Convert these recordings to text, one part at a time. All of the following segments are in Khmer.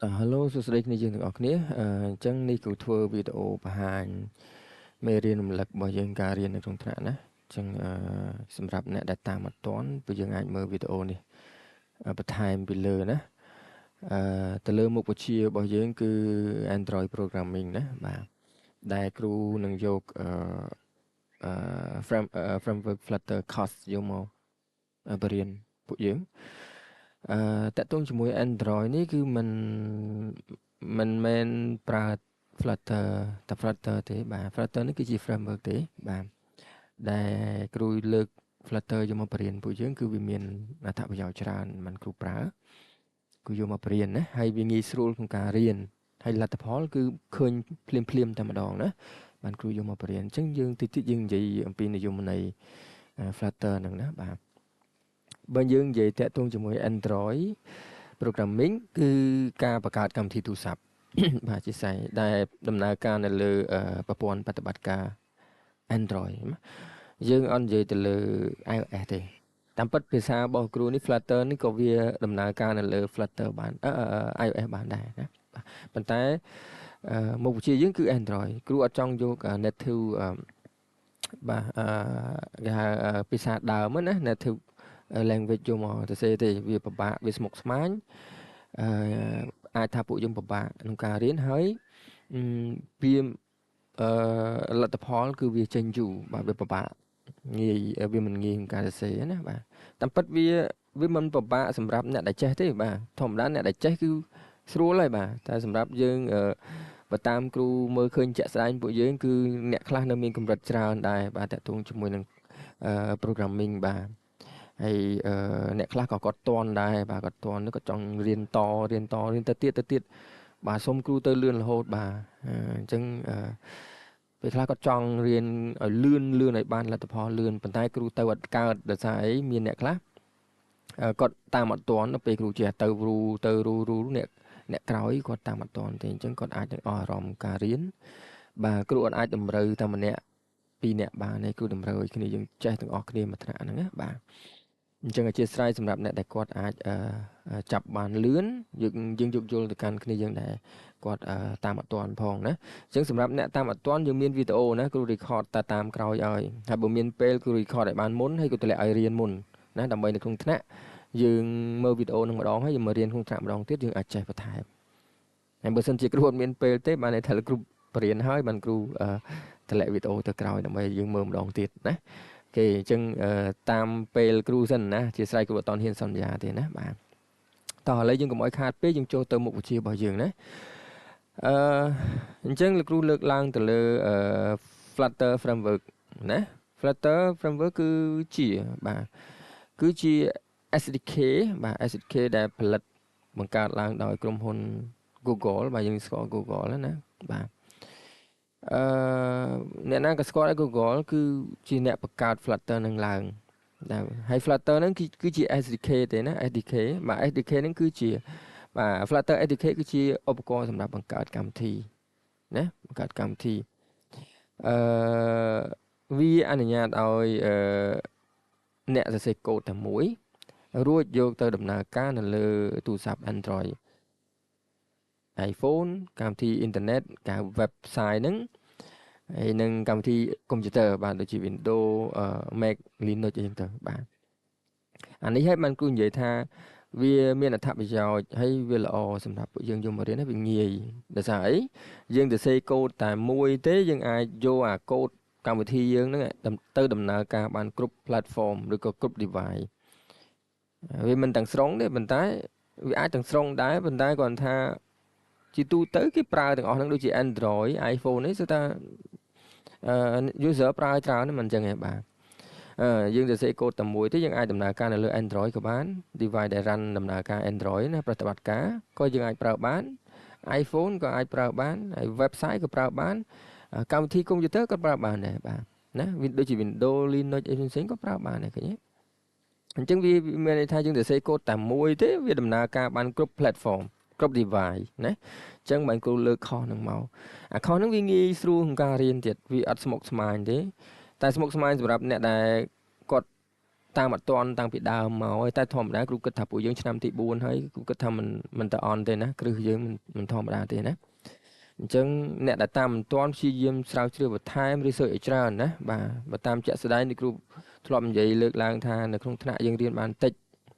Hello សួស្តីគ្នាយើងទាំងអស់គ្នាអញ្ចឹងនេះគឺធ្វើវីដេអូបង្ហាញមេរៀនរំលឹករបស់យើងការរៀននៅក្នុងថ្នាក់ណាអញ្ចឹងសម្រាប់អ្នកដែលតាមអត់ទាន់គឺយើងអាចមើលវីដេអូនេះបន្ថែមពីលើណាទៅលើមុខវិជ្ជារបស់យើងគឺ Android Programming ណាបាទដែលគ្រូនឹងយកframework Flutter course យកមកបរៀនពួកយើងតកតងជាមួយ Android នេះគឺមិនមែនប្រើ Flutter តែ Flutter ទេបាទ Flutter នេះគឺជា framework ទេបាទដែលគ្រូលើក Flutter យកមកបរៀនពួកយើងគឺវាមានអត្ថប្រយោជន៍ច្រើនមិនគ្រូប្រើគឺយកមកបរៀនណាហើយវាងាយស្រួលក្នុងការរៀនហើយលទ្ធផលគឺឃើញភ្លាមតែម្ដងណាបានគ្រូយកមកបរៀនអញ្ចឹងយើងតិចយើងនិយាយអំពីនិយមន័យ Flutter ហ្នឹងណាបាទបើយើងនិយាយតាក់ទងជាមួយ Android Programming គឺការបង្កើតកម្មវិធីទូរស័ព្ទបាទជាស្អីដែលដំណើរការនៅលើប្រព័ន្ធបប្រតិបត្តិការ Android យើងអត់និយាយទៅលើ iOS ទេតាមពិតភាសារបស់គ្រូនេះ Flutter នេះក៏វាដំណើរការនៅលើ Flutter បានiOS បានដែរណាប៉ុន្តែមុខវិជ្ជាយើងគឺ Android គ្រូអត់ចង់យក native បាទគេហៅភាសាដើមណា native language យកមកទៅសេទេវាពិបាកវាស្មុគស្មាញអាចថាពួកយើងពិបាកក្នុងការរៀនហើយវាលទ្ធផលគឺវាចេញយូរបាទវាពិបាកងាយវាមិនងាយក្នុងការសរសេរណាបាទតាមពិតវាមិនពិបាកសម្រាប់អ្នកដែលចេះទេបាទធម្មតាអ្នកដែលចេះគឺស្រួលហើយបាទតែសម្រាប់យើងបើតាមគ្រូមើលឃើញជាក់ស្ដែងពួកយើងគឺអ្នកខ្លះនៅមានកម្រិតច្រើនដែរបាទតាក់ទងជាមួយនឹងprogramming បាទហើយអ្នកខ្លះក៏គាត់តន់ដែរបាទគាត់តន់គាត់ចង់រៀនទៅទៀតបាទសុំគ្រូទៅលឿនរហូតបាទអញ្ចឹងពេលខ្លះគាត់ចង់រៀនឲ្យលឿនឲ្យបានលទ្ធផលលឿនប៉ុន្តែគ្រូទៅអត់កើតដោយសារអីមានអ្នកខ្លះគាត់តាមអត់ទាន់ពេលគ្រូចេះទៅរូអ្នកក្រោយគាត់តាមអត់ទាន់ទេអញ្ចឹងគាត់អាចនឹងអស់អារម្មណ៍ការរៀនបាទគ្រូអត់អាចតម្រូវតែម្នាក់ពីរអ្នកបានទេគ្រូតម្រូវឲ្យគ្នាយើងចេះទាំងអស់គ្នាមួយថ្នាក់ហ្នឹងណាបាទអញ្ចឹងអធិស្ឋានសម្រាប់អ្នកដែលគាត់អាចចាប់បានលឿនយើងយកយល់ទៅកាន់គ្នាយើងដែរគាត់តាមអត់ទាន់ផងណាអញ្ចឹងសម្រាប់អ្នកតាមអត់ទាន់យើងមានវីដេអូណាគ្រូ record តាមក្រោយឲ្យហើយបើមានពេលគ្រូ record ឲ្យបានមុនហើយគ្រូតម្លាក់ឲ្យរៀនមុនណាដើម្បីនៅក្នុងថ្នាក់យើងមើលវីដេអូនឹងម្ដងហើយយើងមករៀនក្នុងថ្នាក់ម្ដងទៀតយើងអាចចេះបន្ថែមហើយបើសិនជាគ្រូអត់មានពេលទេបានន័យថាគ្រូបរៀនហើយបានគ្រូតម្លាក់វីដេអូទៅក្រោយដើម្បីយើងមើលម្ដងទៀតណាគេអញ្ចឹងតាមពេលគ្រូសិនណាជាស្រ័យគ្រូអត់តហ៊ានសន្យាទេណាបាទតោះឥឡូវយើងកុំឲ្យខាតពេកយើងចូលទៅមុខវិជ្ជារបស់យើងណាអញ្ចឹងលោកគ្រូលើកឡើងទៅលើ Flutter framework ណា Flutter framework គឺជា SDK បាទ SDK ដែលផលិតបង្កើតឡើងដោយក្រុមហ៊ុន Google បាទយើងស្គាល់ Google ណាបាទអ្នកណាក៏ស្គាល់ Google គឺជាអ្នកបង្កើត Flutter នឹងឡើងហើយ Flutter ហ្នឹងគឺជា SDK ទេណា SDK បាទ SDK ហ្នឹងគឺជាបាទ Flutter SDK គឺជាឧបករណ៍សម្រាប់បង្កើតកម្មវិធីណាបង្កើតកម្មវិធីវាអនុញ្ញាតឲ្យអ្នកសរសេរកូដតែមួយរួចយកទៅដំណើរការនៅលើទូរស័ព្ទ Android iPhone កម្មវិធីអ៊ីនធឺណិតការ website ហ្នឹងហើយនឹងកម្មវិធីកុំព្យូទ័របាទដូចជា Windows Mac Linux អីចឹងទៅបាទអានេះហើយបានគ្រូនិយាយថាវាមានអត្ថប្រយោជន៍ហើយវាល្អសម្រាប់ពួកយើងយកមករៀនហើយវាងាយដោយសារអីយើងទៅសេកូដតែមួយទេយើងអាចយកអាកូដកម្មវិធីយើងហ្នឹងទៅដំណើរការបានគ្រប់ platform ឬក៏គ្រប់ device វាមិនទាំងស្រុងទេប៉ុន្តែវាអាចទាំងស្រុងដែរប៉ុន្តែគាត់ថាជាទូទៅគេប្រើទាំងអស់ហ្នឹងដូចជា Android iPhone នេះគឺថាuser ប្រើច្រើនមិនអញ្ចឹងទេបាទយើងទៅសេកូដតែមួយទេយើងអាចដំណើរការនៅលើ Android ក៏បាន device ដែល run ដំណើរការ Android ណាប្រតិបត្តិការក៏យើងអាចប្រើបាន iPhone ក៏អាចប្រើបានហើយ website ក៏ប្រើបានកម្មវិធីកុំព្យូទ័រក៏ប្រើបានដែរបាទណាដូចជា Windows Linux អីផ្សេងៗក៏ប្រើបានដែរឃើញទេអញ្ចឹងវាមានន័យថាយើងទៅសេកូដតែមួយទេវាដំណើរការបានគ្រប់ platform គ្រប់ device ណាអញ្ចឹងបានគ្រូលើកខុសនឹងមកអាខុសហ្នឹងវាងាយស្រួលក្នុងការរៀនទៀតវាអត់ស្មុគស្មាញទេតែស្មុគស្មាញសម្រាប់អ្នកដែលគាត់ តាមអត់តាន់តាំងពីដើមមកហើយតែធម្មតាគ្រូគិតថាពួកយើងឆ្នាំទី4ហើយគ្រូគិតថាមិនទៅអន់ទេណាគ្រឹះយើងមិនធម្មតាទេណាអញ្ចឹងអ្នកដែលតាមមិនតាន់ព្យាយាមស្រាវជ្រាវបន្ថែមឬសូវឲ្យច្រើនណាបាទបើតាមជាក់ស្ដែងនេះគ្រូធ្លាប់និយាយលើកឡើងថានៅក្នុងថ្នាក់យើងរៀនបានតិច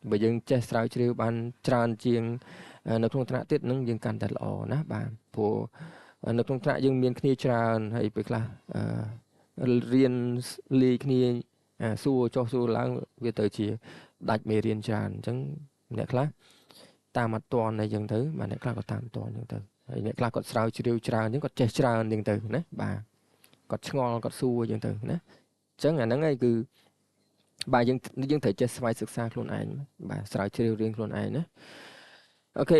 បើយើងចេះស្រាវជ្រាវបានច្រើនជាងនៅក្នុងថ្នាក់ទៀតនឹងយើងកាន់តែល្អណាបាទព្រោះនៅក្នុងថ្នាក់យើងមានគ្នាច្រើនហើយពេលខ្លះរៀនលាយគ្នាសួរចុះសួរឡើងវាទៅជាដាច់មេរៀនច្រើនអញ្ចឹងអ្នកខ្លះតាមអត់តាន់អីចឹងទៅបាទអ្នកខ្លះក៏តាមអត់តាន់ចឹងទៅហើយអ្នកខ្លះគាត់ស្រាវជ្រាវច្រើនអញ្ចឹងគាត់ចេះច្រើនចឹងទៅណាបាទគាត់ឆ្ងល់គាត់សួរចឹងទៅណាអញ្ចឹងអាហ្នឹងឯងគឺបាទយើងត្រូវចេះស្វ័យសិក្សាខ្លួនឯងបាទស្រាវជ្រាវរៀនខ្លួនឯងណាអូខេ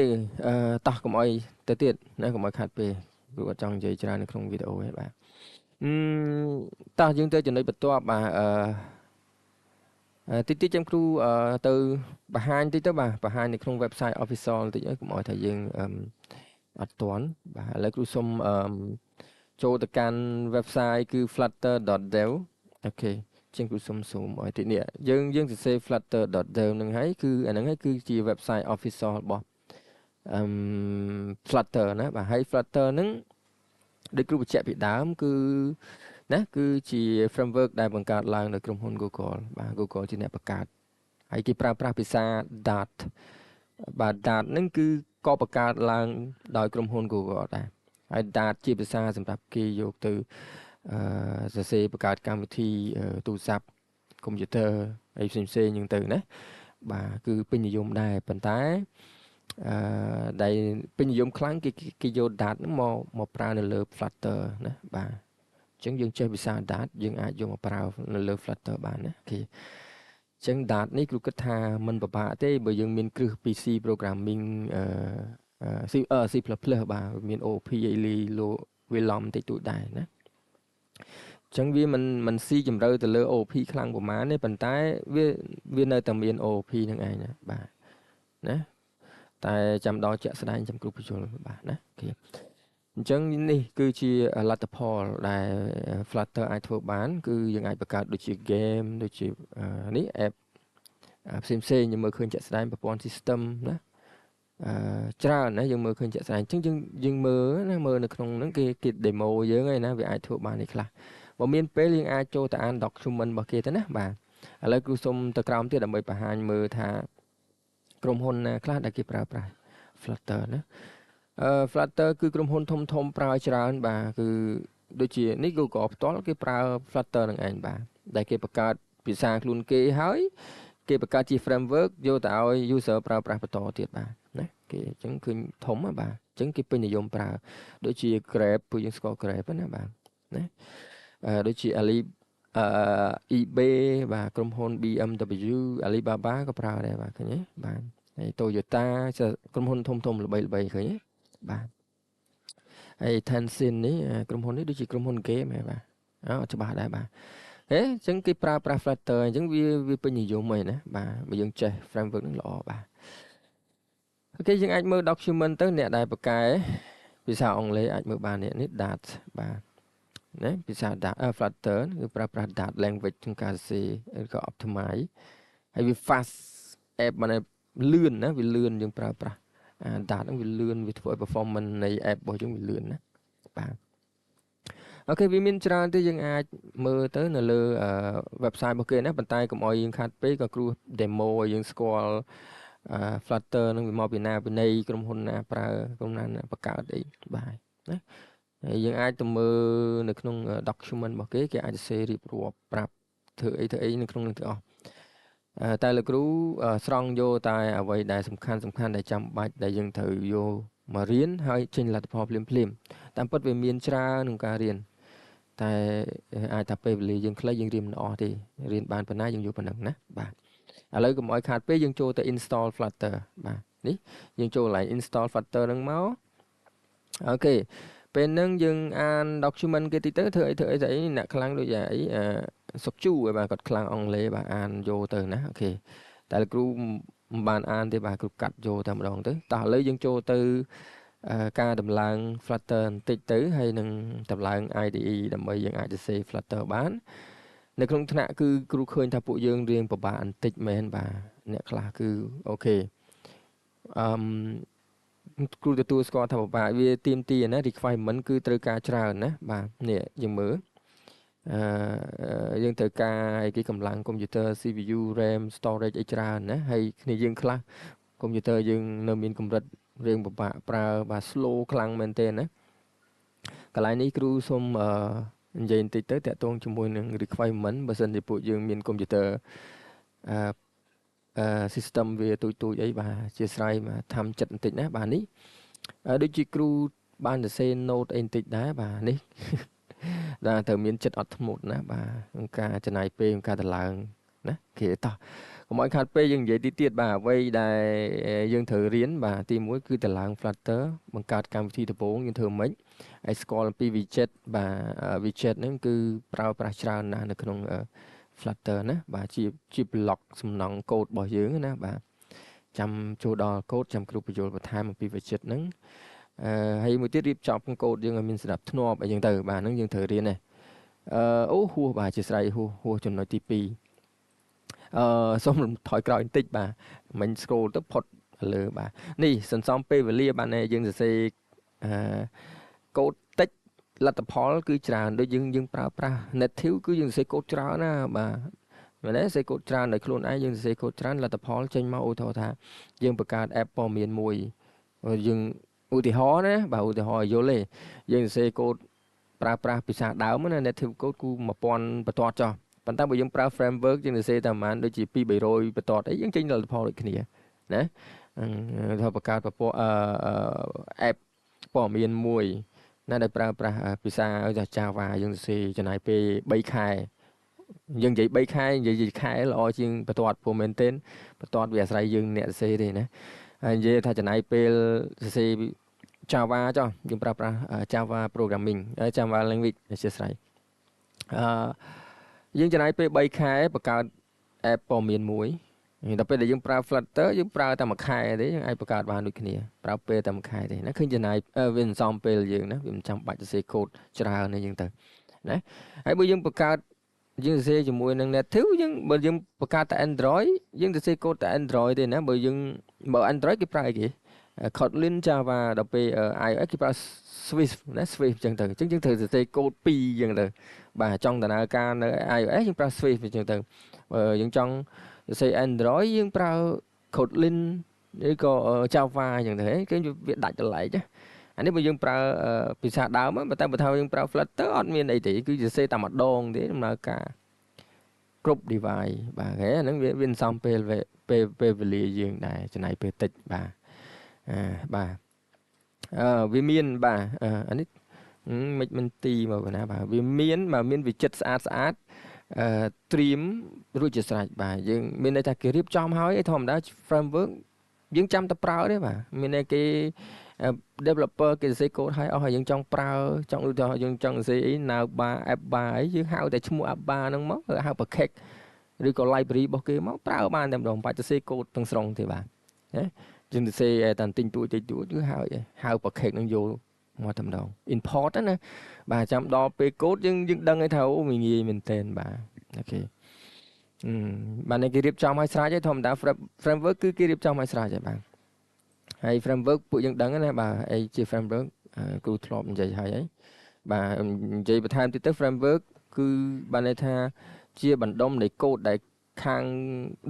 តោះកុំអីទៅទៀតណាកុំឲ្យខាត់ពេលព្រោះអត់ចង់និយាយច្រើននៅក្នុងវីដេអូទេបាទតោះយើងទៅចំណុចបន្ទាប់បាទតិចចាំគ្រូទៅបង្ហាញតិចទៅបាទបង្ហាញនៅក្នុង website official តិចឲ្យកុំឲ្យថាយើងអត់ទាន់បាទឥឡូវគ្រូសុំចូលទៅកាន់ website គឺ flutter.dev អូខេជាងគ្រូសុំស៊ូមឲ្យតិចនេះយើងសរសេរ flutter.dev ហ្នឹងហើយគឺអាហ្នឹងហើយគឺជា website official របស់Flutter ណាបាទហើយ Flutter ហ្នឹងដូចគ្រូបញ្ជាក់ពីដើមគឺណាគឺជា framework ដែលបង្កើតឡើងដោយក្រុមហ៊ុន Google បាទ Google ជាអ្នកបង្កើតហើយគេប្រើប្រាស់ភាសា Dart បាទ Dart ហ្នឹងគឺក៏បង្កើតឡើងដោយក្រុមហ៊ុន Google ដែរហើយ Dart ជាភាសាសម្រាប់គេយកទៅសរសេរបង្កើតកម្មវិធីទូរស័ព្ទកុំព្យូទ័រអីផ្សេងៗហ្នឹងទៅណាបាទគឺពេញនិយមដែរប៉ុន្តែដែលពេញនិយមខ្លាំងគេយក Dart ហ្នឹងមកប្រើនៅលើ Flutter ណាបាទអញ្ចឹងយើងចេះភាសា Dart យើងអាចយកមកប្រើនៅលើ Flutter បានណាគេអញ្ចឹង Dart នេះគ្រូគិតថាมันពិបាកទេបើយើងមានគ្រឹះ PC programming C++ បាទមាន OP អីវាឡំតិចតួចដែរណាអញ្ចឹងវាមិនស៊ីជម្រៅទៅលើ OP ខ្លាំងប្រហែលទេប៉ុន្តែវានៅតែមាន OP ហ្នឹងឯងណាបាទណាតែចាំដល់ជាក់ស្ដែងចាំគ្រូបញ្យល់បាទណាគេអញ្ចឹងនេះគឺជាលទ្ធផលដែល Flutter អាចធ្វើបានគឺយើងអាចបង្កើតដូចជា game ដូចជានេះ app ផ្សេងយើងមើលឃើញជាក់ស្ដែងប្រព័ន្ធ system ណាច្រើនណាយើងមើលឃើញជាក់ស្ដែងអញ្ចឹងយើងមើលណាមើលនៅក្នុងហ្នឹងគេ demo យើងឯណាវាអាចធ្វើបាននេះខ្លះបើមានពេលយើងអាចចូលទៅអាន document របស់គេទៅណាបាទឥឡូវគ្រូសុំទៅក្រោមទៀតដើម្បីបង្ហាញមើលថាក្រុមហ៊ុនណាខ្លះដែលគេប្រើប្រាស់ Flutter ណាFlutter គឺក្រុមហ៊ុនធំប្រើច្រើនបាទគឺដូចជានេះ Google ផ្ទាល់គេប្រើ Flutter នឹងឯងបាទដែលគេបង្កើតភាសាខ្លួនគេហើយគេបង្កើតជា framework យកទៅឲ្យ user ប្រើប្រាស់បន្តទៀតបាទណាគេអញ្ចឹងឃើញធំបាទអញ្ចឹងគេពេញនិយមប្រើដូចជា Grab ពួកយើងស្គាល់ Grab ណាបាទណាដូចជា eBay បាទក្រុមហ៊ុន BMW Alibaba ក៏ប្រើដែរបាទឃើញទេបាទហើយ Toyota ក្រុមហ៊ុនធំល្បីឃើញទេបាទហើយ Tencent នេះក្រុមហ៊ុននេះដូចជាក្រុមហ៊ុន game ហ៎បាទអត់ច្បាស់ដែរបាទអញ្ចឹងគេប្រើប្រាស់ Flutter អញ្ចឹងវាពេញនិយមហីណាបាទបើយើងចេះ framework ហ្នឹងល្អបាទអូខេយើងអាចមើល document ទៅអ្នកដែលបកកែភាសាអង់គ្លេសអាចមើលបាននេះ Dart បាទណាភាសា Dart Flutter គឺប្រើប្រាស់ Dart language ក្នុងការសរសេរឬក៏ optimize ហើយវា fast app បានលឿនណាវាលឿនយើងប្រើប្រាស់ Dart ហ្នឹងវាលឿនវាធ្វើឲ្យ performance នៃ app របស់យើងវាលឿនណាបាទអូខេវាមានច្រើនទេយើងអាចមើលទៅនៅលើ website របស់គេណាប៉ុន្តែកុំឲ្យយើងខាត់ពេកក៏គ្រូ demo ឲ្យយើងស្គាល់Flutter នឹងវាមកពីណាពីណីក្រុមហ៊ុនណាប្រើក្រុមណាបង្កើតអីបាទណាហើយយើងអាចទៅមើលនៅក្នុង document របស់គេអាចសរសេររៀបរាប់ប្រាប់ធ្វើអីនៅក្នុងនឹងទាំងអស់តែលោកគ្រូស្រង់យកតែអ្វីដែលសំខាន់ដែលចាំបាច់ដែលយើងត្រូវយកមករៀនហើយចេញលទ្ធផលភ្លាមតាមពិតវាមានច្រើនក្នុងការរៀនតែអាចថាពេលវេលាយើងខ្លីយើងរៀនមិនអស់ទេរៀនបានប៉ុណ្ណាយើងយកប៉ុណ្ណឹងណាបាទឥឡូវកុំឲ្យខាតពេលយើងចូលទៅ install Flutter បាទនេះយើងចូលកន្លែង install Flutter ហ្នឹងមកអូខេពេលហ្នឹងយើងអាន document គេតិចទៅធ្វើអីអ្នកខ្លាំងដូចអីសុកជូបាទគាត់ខ្លាំងអង់គ្លេសបាទអានយកទៅណាអូខេតែលោកគ្រូមិនបានអានទេបាទគ្រូកាត់យកតែម្ដងទៅតោះឥឡូវយើងចូលទៅការដំឡើង Flutter បន្តិចទៅហើយនឹងដំឡើង IDE ដើម្បីយើងអាចសរសេរ Flutter បាន នៅក្នុងថ្នាក់គឺគ្រូឃើញថាពួកយើងរៀងពិបាកបន្តិចមែនបាទអ្នកខ្លះគឺអូខេអឺគ្រូទទួលស្គាល់ថាពិបាកវាទៀមទីណា requirement គឺត្រូវការច្រើនណាបាទនេះយើងមើលយើងត្រូវការឯគេកម្លាំងកុំព្យូទ័រ CPU RAM storage អីច្រើនណាហើយគ្នាយើងខ្លះកុំព្យូទ័រយើងនៅមានកម្រិតរៀងពិបាកប្រើបាទ slow ខ្លាំងមែនទែនណាកន្លែងនេះគ្រូសូមនិយាយបន្តិចទៅតាក់ទងជាមួយនឹង requirement បើសិនជាពួកយើងមានកុំព្យូទ័រsystem វាទូចអីបាទអធិស្ឋានបាទធ្វើចិត្តបន្តិចណាបាទនេះដូចជាគ្រូបានសរសេរ note អីបន្តិចដែរបាទនេះដែលត្រូវមានចិត្តអត់ធ្មត់ណាបាទក្នុងការចំណាយពេលក្នុងការតម្លើងណាគេតោះកុំឲ្យខាត់ពេលយើងនិយាយទៀតបាទអ្វីដែលយើងត្រូវរៀនបាទទី1គឺតម្លើង Flutter បង្កើតកម្មវិធីដំបូងយើងធ្វើម៉េចឲ្យស្គាល់អំពី widget បាទ widget ហ្នឹងគឺប្រើប្រាស់ច្រើនណាស់នៅក្នុង Flutter ណាបាទជា block សំណង់កូដរបស់យើងណាបាទចាំចូលដល់កូដចាំគ្រូបញ្យល់បន្ថែមអំពី widget ហ្នឹងហើយមួយទៀតរៀបចំកូដយើងឲ្យមានស្រាប់ធ្នាប់អីចឹងទៅបាទហ្នឹងយើងត្រូវរៀនដែរអូហួសបាទជាស្រ័យហួសចំណុចទី2សូមថយក្រោយបន្តិចបាទមិញ scroll ទៅផុតលើបាទនេះសន្សំពេលវេលាបាទយើងសរសេរកូដតិចលទ្ធផលគឺច្រើនដូចយើងប្រើប្រាស់ native គឺយើងសរសេរកូដច្រើនណាបាទមែនទេសរសេរកូដច្រើនដោយខ្លួនឯងយើងសរសេរកូដច្រើនលទ្ធផលចេញមកឧទាហរណ៍ថាយើងបង្កើត app ព័ត៌មានមួយយើងឧទាហរណ៍ណាបាទឧទាហរណ៍យល់ទេយើងសរសេរកូដប្រើប្រាស់ភាសាដើមណា native code គឺ1000បន្ទាត់ចុះប៉ុន្តែបើយើងប្រើ framework យើងសរសេរតែប្រហែលដូចជា200-300បន្ទាត់អីយើងចេញលទ្ធផលដូចគ្នាណាថាបង្កើតប្រព័ន្ធapp ព័ត៌មានមួយណាដែលប្រើប្រាស់ភាសាឲ្យថា Java យើងសរសេរចំណាយពេល3ខែយើងនិយាយ3ខែនិយាយខែល្អជាងបន្ទាត់ព្រោះមែនទែនបន្ទាត់វាអាស្រ័យយើងអ្នកសរសេរទេណាហើយនិយាយថាចំណាយពេលសរសេរ Java ចុះយើងប្រើប្រាស់ Java programming Java language អធិស្ឋានយើងចំណាយពេល3ខែបង្កើត app ព័ត៌មានមួយដល់ពេលដែលយើងប្រើ Flutter យើងប្រើតែ1ខែទេយើងអាចបង្កើតបានដូចគ្នាប្រើពេលតែ1ខែទេណាឃើញចំណាយវាសន្សំពេលយើងណាវាមិនចាំបាច់សរសេរកូដច្រើនទេយើងទៅណាហើយបើយើងបង្កើតយើងសរសេរជាមួយនឹង native បើយើងបង្កើតតែ Android យើងសរសេរកូដតែ Android ទេណាបើ Android គេប្រើអីគេ Kotlin Java ដល់ពេល iOS គេប្រើ Swift ណា Swift អញ្ចឹងទៅអញ្ចឹងយើងត្រូវសរសេរកូដ2អញ្ចឹងទៅបាទចង់ដំណើរការនៅ iOS យើងប្រើ Swift អញ្ចឹងទៅបើយើងចង់សរសេរ Android យើងប្រើ Kotlin ឬក៏ Java អញ្ចឹងទៅគេវាដាច់ដលែកណាអានេះបើយើងប្រើភាសាដើមតែបើថាយើងប្រើ Flutter អត់មានអីទេគឺសរសេរតែម្ដងទេដំណើរការគ្រប់ device បាទហ្នឹងវាសំពេលវេលាយើងដែរចំណាយពេលតិចបាទបាទវាមានបាទអានេះមិនទីមកណាបាទវាមានwidget ស្អាតត្រៀមរួចជាស្រេចបាទយើងមានន័យថាគេរៀបចំហើយធម្មតា framework យើងចាំតែប្រើទេបាទមានន័យគេ developer គេសរសេរកូដឲ្យអស់ហើយយើងចង់ប្រើចង់ឧទាហរណ៍យើងចង់សរសេរអី now bar app bar អីយើងហៅតែឈ្មោះ app bar ហ្នឹងមកហៅ package ឬក៏ library របស់គេមកប្រើបានតែម្ដងបាច់សរសេរកូដទាំងស្រុងទេបាទណាយើងសរសេរតែទិញទួចគឺហៅ package នឹងយកមកតែម្ដង import ណាបាទចាំដល់ពេលកូដយើងដឹងហើយថាអូវាងាយមែនតើបាទអូខេបាទនេះគេរៀបចំឲ្យស្រេចហើយធម្មតា framework គឺគេរៀបចំឲ្យស្រេចហើយបាទហើយ framework ពួកយើងដឹងណាបាទអីជា framework គ្រូធ្លាប់និយាយហើយបាទនិយាយបន្ថែមទៀតទៅ framework គឺបានន័យថាជាបណ្ដុំនៃកូដដែលខាង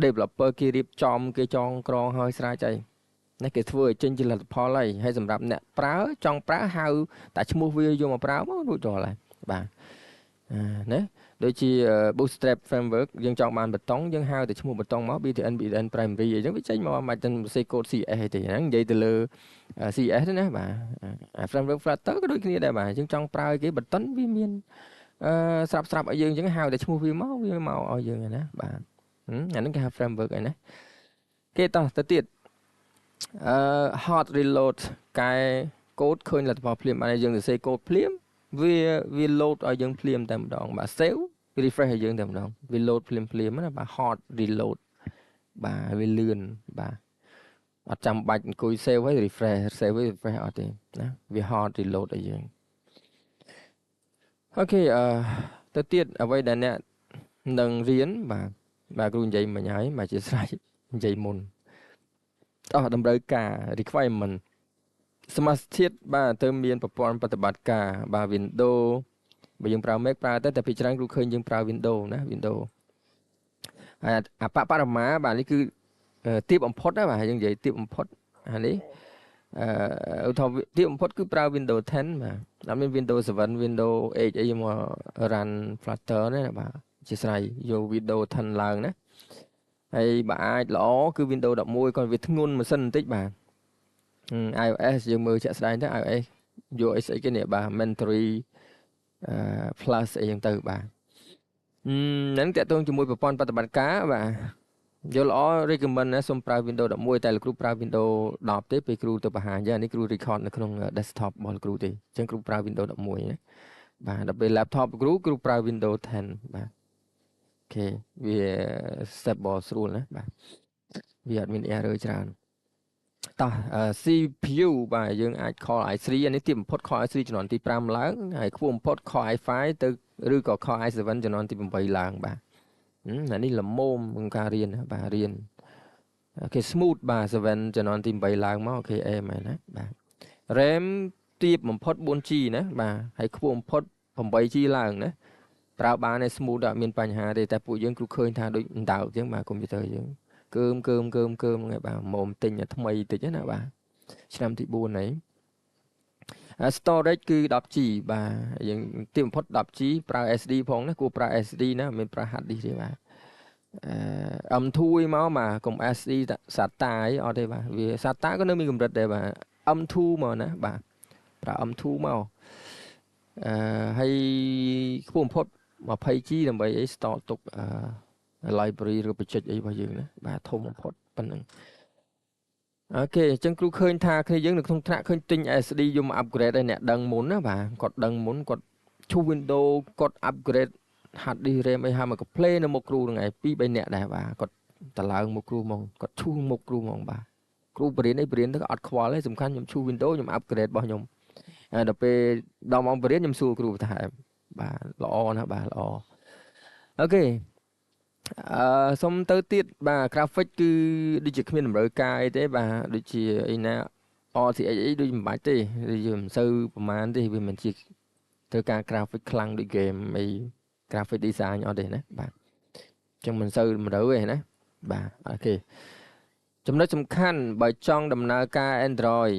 developer គេរៀបចំគេចងក្រងឲ្យស្រេចហើយណាគេធ្វើឲ្យចេញជាលទ្ធផលហើយសម្រាប់អ្នកប្រើចង់ប្រើហៅតែឈ្មោះវាយកមកប្រើមករួចរាល់ហើយបាទណាដូចជា bootstrap framework យើងចង់បានបេតុងយើងហៅតែឈ្មោះបេតុងមក btn primary អញ្ចឹងវាចេញមកមិនទៅសរសេរកូដ CS ទេហ្នឹងនិយាយទៅលើ CS ទេណាបាទ framework Flutter ក៏ដូចគ្នាដែរបាទយើងចង់ប្រើគេបេតុនវាមានស្រាប់ឲ្យយើងអញ្ចឹងហៅតែឈ្មោះវាមកឲ្យយើងណាបាទអាហ្នឹងគេហៅ framework ឯណាគេតោះទៅទៀតhot reload កែកូដឃើញលទ្ធផលភ្លាមបានយើងសរសេរកូដភ្លាមវា load ឲ្យយើងភ្លាមតែម្ដងបាទ save refresh ឲ្យយើងតែម្ដងវា load ភ្លាមណាបាទ hot reload បាទវាលឿនបាទអត់ចាំបាច់អង្គុយ save ហើយ refresh អត់ទេណាវា hot reload ឲ្យយើងអូខេទៅទៀតអ្វីដែលអ្នក nâng riêng bà cứ vậy mà nhảy mà chỉ sai vậy môn đâm tới cả requirement smart sheet បាទទៅមានប្រព័ន្ធប្រតិបត្តិការបាទ Windows បើយើងប្រើ Mac ប្រើទៅតែពីច្រើនគ្រូឃើញយើងប្រើ Windows ណា Windows អាបរមាបាទនេះគឺទាបបំផុតណាបាទយើងនិយាយទាបបំផុតអានេះឧទាហរណ៍ទាបបំផុតគឺប្រើ Windows 10 បាទអត់មាន Windows 7 Windows 8អីមក run Flutter ណាបាទជាស្រ័យយក Windows 10ឡើងណាហើយបើអាចល្អគឺ Windows 11គាត់វាធ្ងន់ម៉ាស៊ីនបន្តិចបាទiOS យើងមើលជាក់ស្ដែងទៅ iOS យកអីស្អីគេនេះបាទ Mentary plus អីចឹងទៅបាទហ្នឹងតើតើជាមួយប្រព័ន្ធប្រតិបត្តិការបាទយកល្អ recommend ណាសូមប្រើ Windows 11តែលោកគ្រូប្រើ Windows 10ទេពេលគ្រូទៅបង្ហាញនេះគ្រូ record នៅក្នុង desktop របស់លោកគ្រូទេអញ្ចឹងគ្រូប្រើ Windows 11ណាបាទដល់ពេល laptop គ្រូប្រើ Windows 10បាទអូខេវា stable ស្រួលណាបាទវាអត់មាន error ច្រើនតោះ CPU បាទយើងអាច Core i3 អានេះទាបបំផុត Core i3 ជំនាន់ទី5ឡើងហើយខ្ពស់បំផុត Core i5 ទៅឬក៏ Core i7 ជំនាន់ទី8ឡើងបាទអានេះល្មមក្នុងការរៀនបាទរៀនអូខេ smooth បាទ7ជំនាន់ទី8ឡើងមកអូខេអេមែនណាបាទ RAM ទាបបំផុត 4G ណាបាទហើយខ្ពស់បំផុត 8G ឡើងណាប្រើបានឯ smooth អត់មានបញ្ហាទេតែពួកយើងគ្រូឃើញថាដូចអណ្ដើកអញ្ចឹងបាទកុំព្យូទ័រយើងកើមហ្នឹងបាទមុំទិញថ្មីតិចណាបាទឆ្នាំទី4ហ្នឹងstorage គឺ 10G បាទយើងទាបបំផុត 10G ប្រើ SD ផងណាគួរប្រើ SD ណាមិនមែនប្រើ hard disk ទេបាទM2 មកបាទកុំ SD SATA អីអត់ទេបាទវា SATA ក៏នៅមានកម្រិតដែរបាទ M2 មកណាបាទប្រើ M2 មកហើយខ្ពស់បំផុត 20G ដើម្បីអី store ទុកlibrary ឬ project អីរបស់យើងណាបាទធំបំផុតប៉ុណ្្នឹងអូខេអញ្ចឹងគ្រូឃើញថាគ្នាយើងនៅក្នុងថ្នាក់ឃើញទិញ SD យកមក upgrade ឲ្យអ្នកដឹងមុនណាបាទគាត់ដឹងមុនគាត់ឈូ Windows គាត់ upgrade hard disk RAM អីហើយមក play នៅមុខគ្រូហ្នឹងឯង2 3នាក់ដែរបាទគាត់តឡើងមុខគ្រូហ្មងគាត់ឈូមុខគ្រូហ្មងបាទគ្រូបរៀនទៅអត់ខ្វល់ទេសំខាន់ខ្ញុំឈូ Windows ខ្ញុំ upgrade របស់ខ្ញុំដល់ពេលដល់ម៉ោងបរៀនខ្ញុំសួរគ្រូថាបាទល្អណាស់បាទល្អអូខេសុំទៅទៀតបាទ graphic គឺដូចជាគ្មានតម្រូវការអីទេបាទដូចជាអីណា RTX អីដូចមិនបាច់ទេយើងមិនសូវប្រហែលទេវាមិនជាត្រូវការ graphic ខ្លាំងដូច game អី graphic design អត់ទេណាបាទអញ្ចឹងមិនសូវតម្រូវទេណាបាទអូខេចំណុចសំខាន់បើចង់ដំណើរការ Android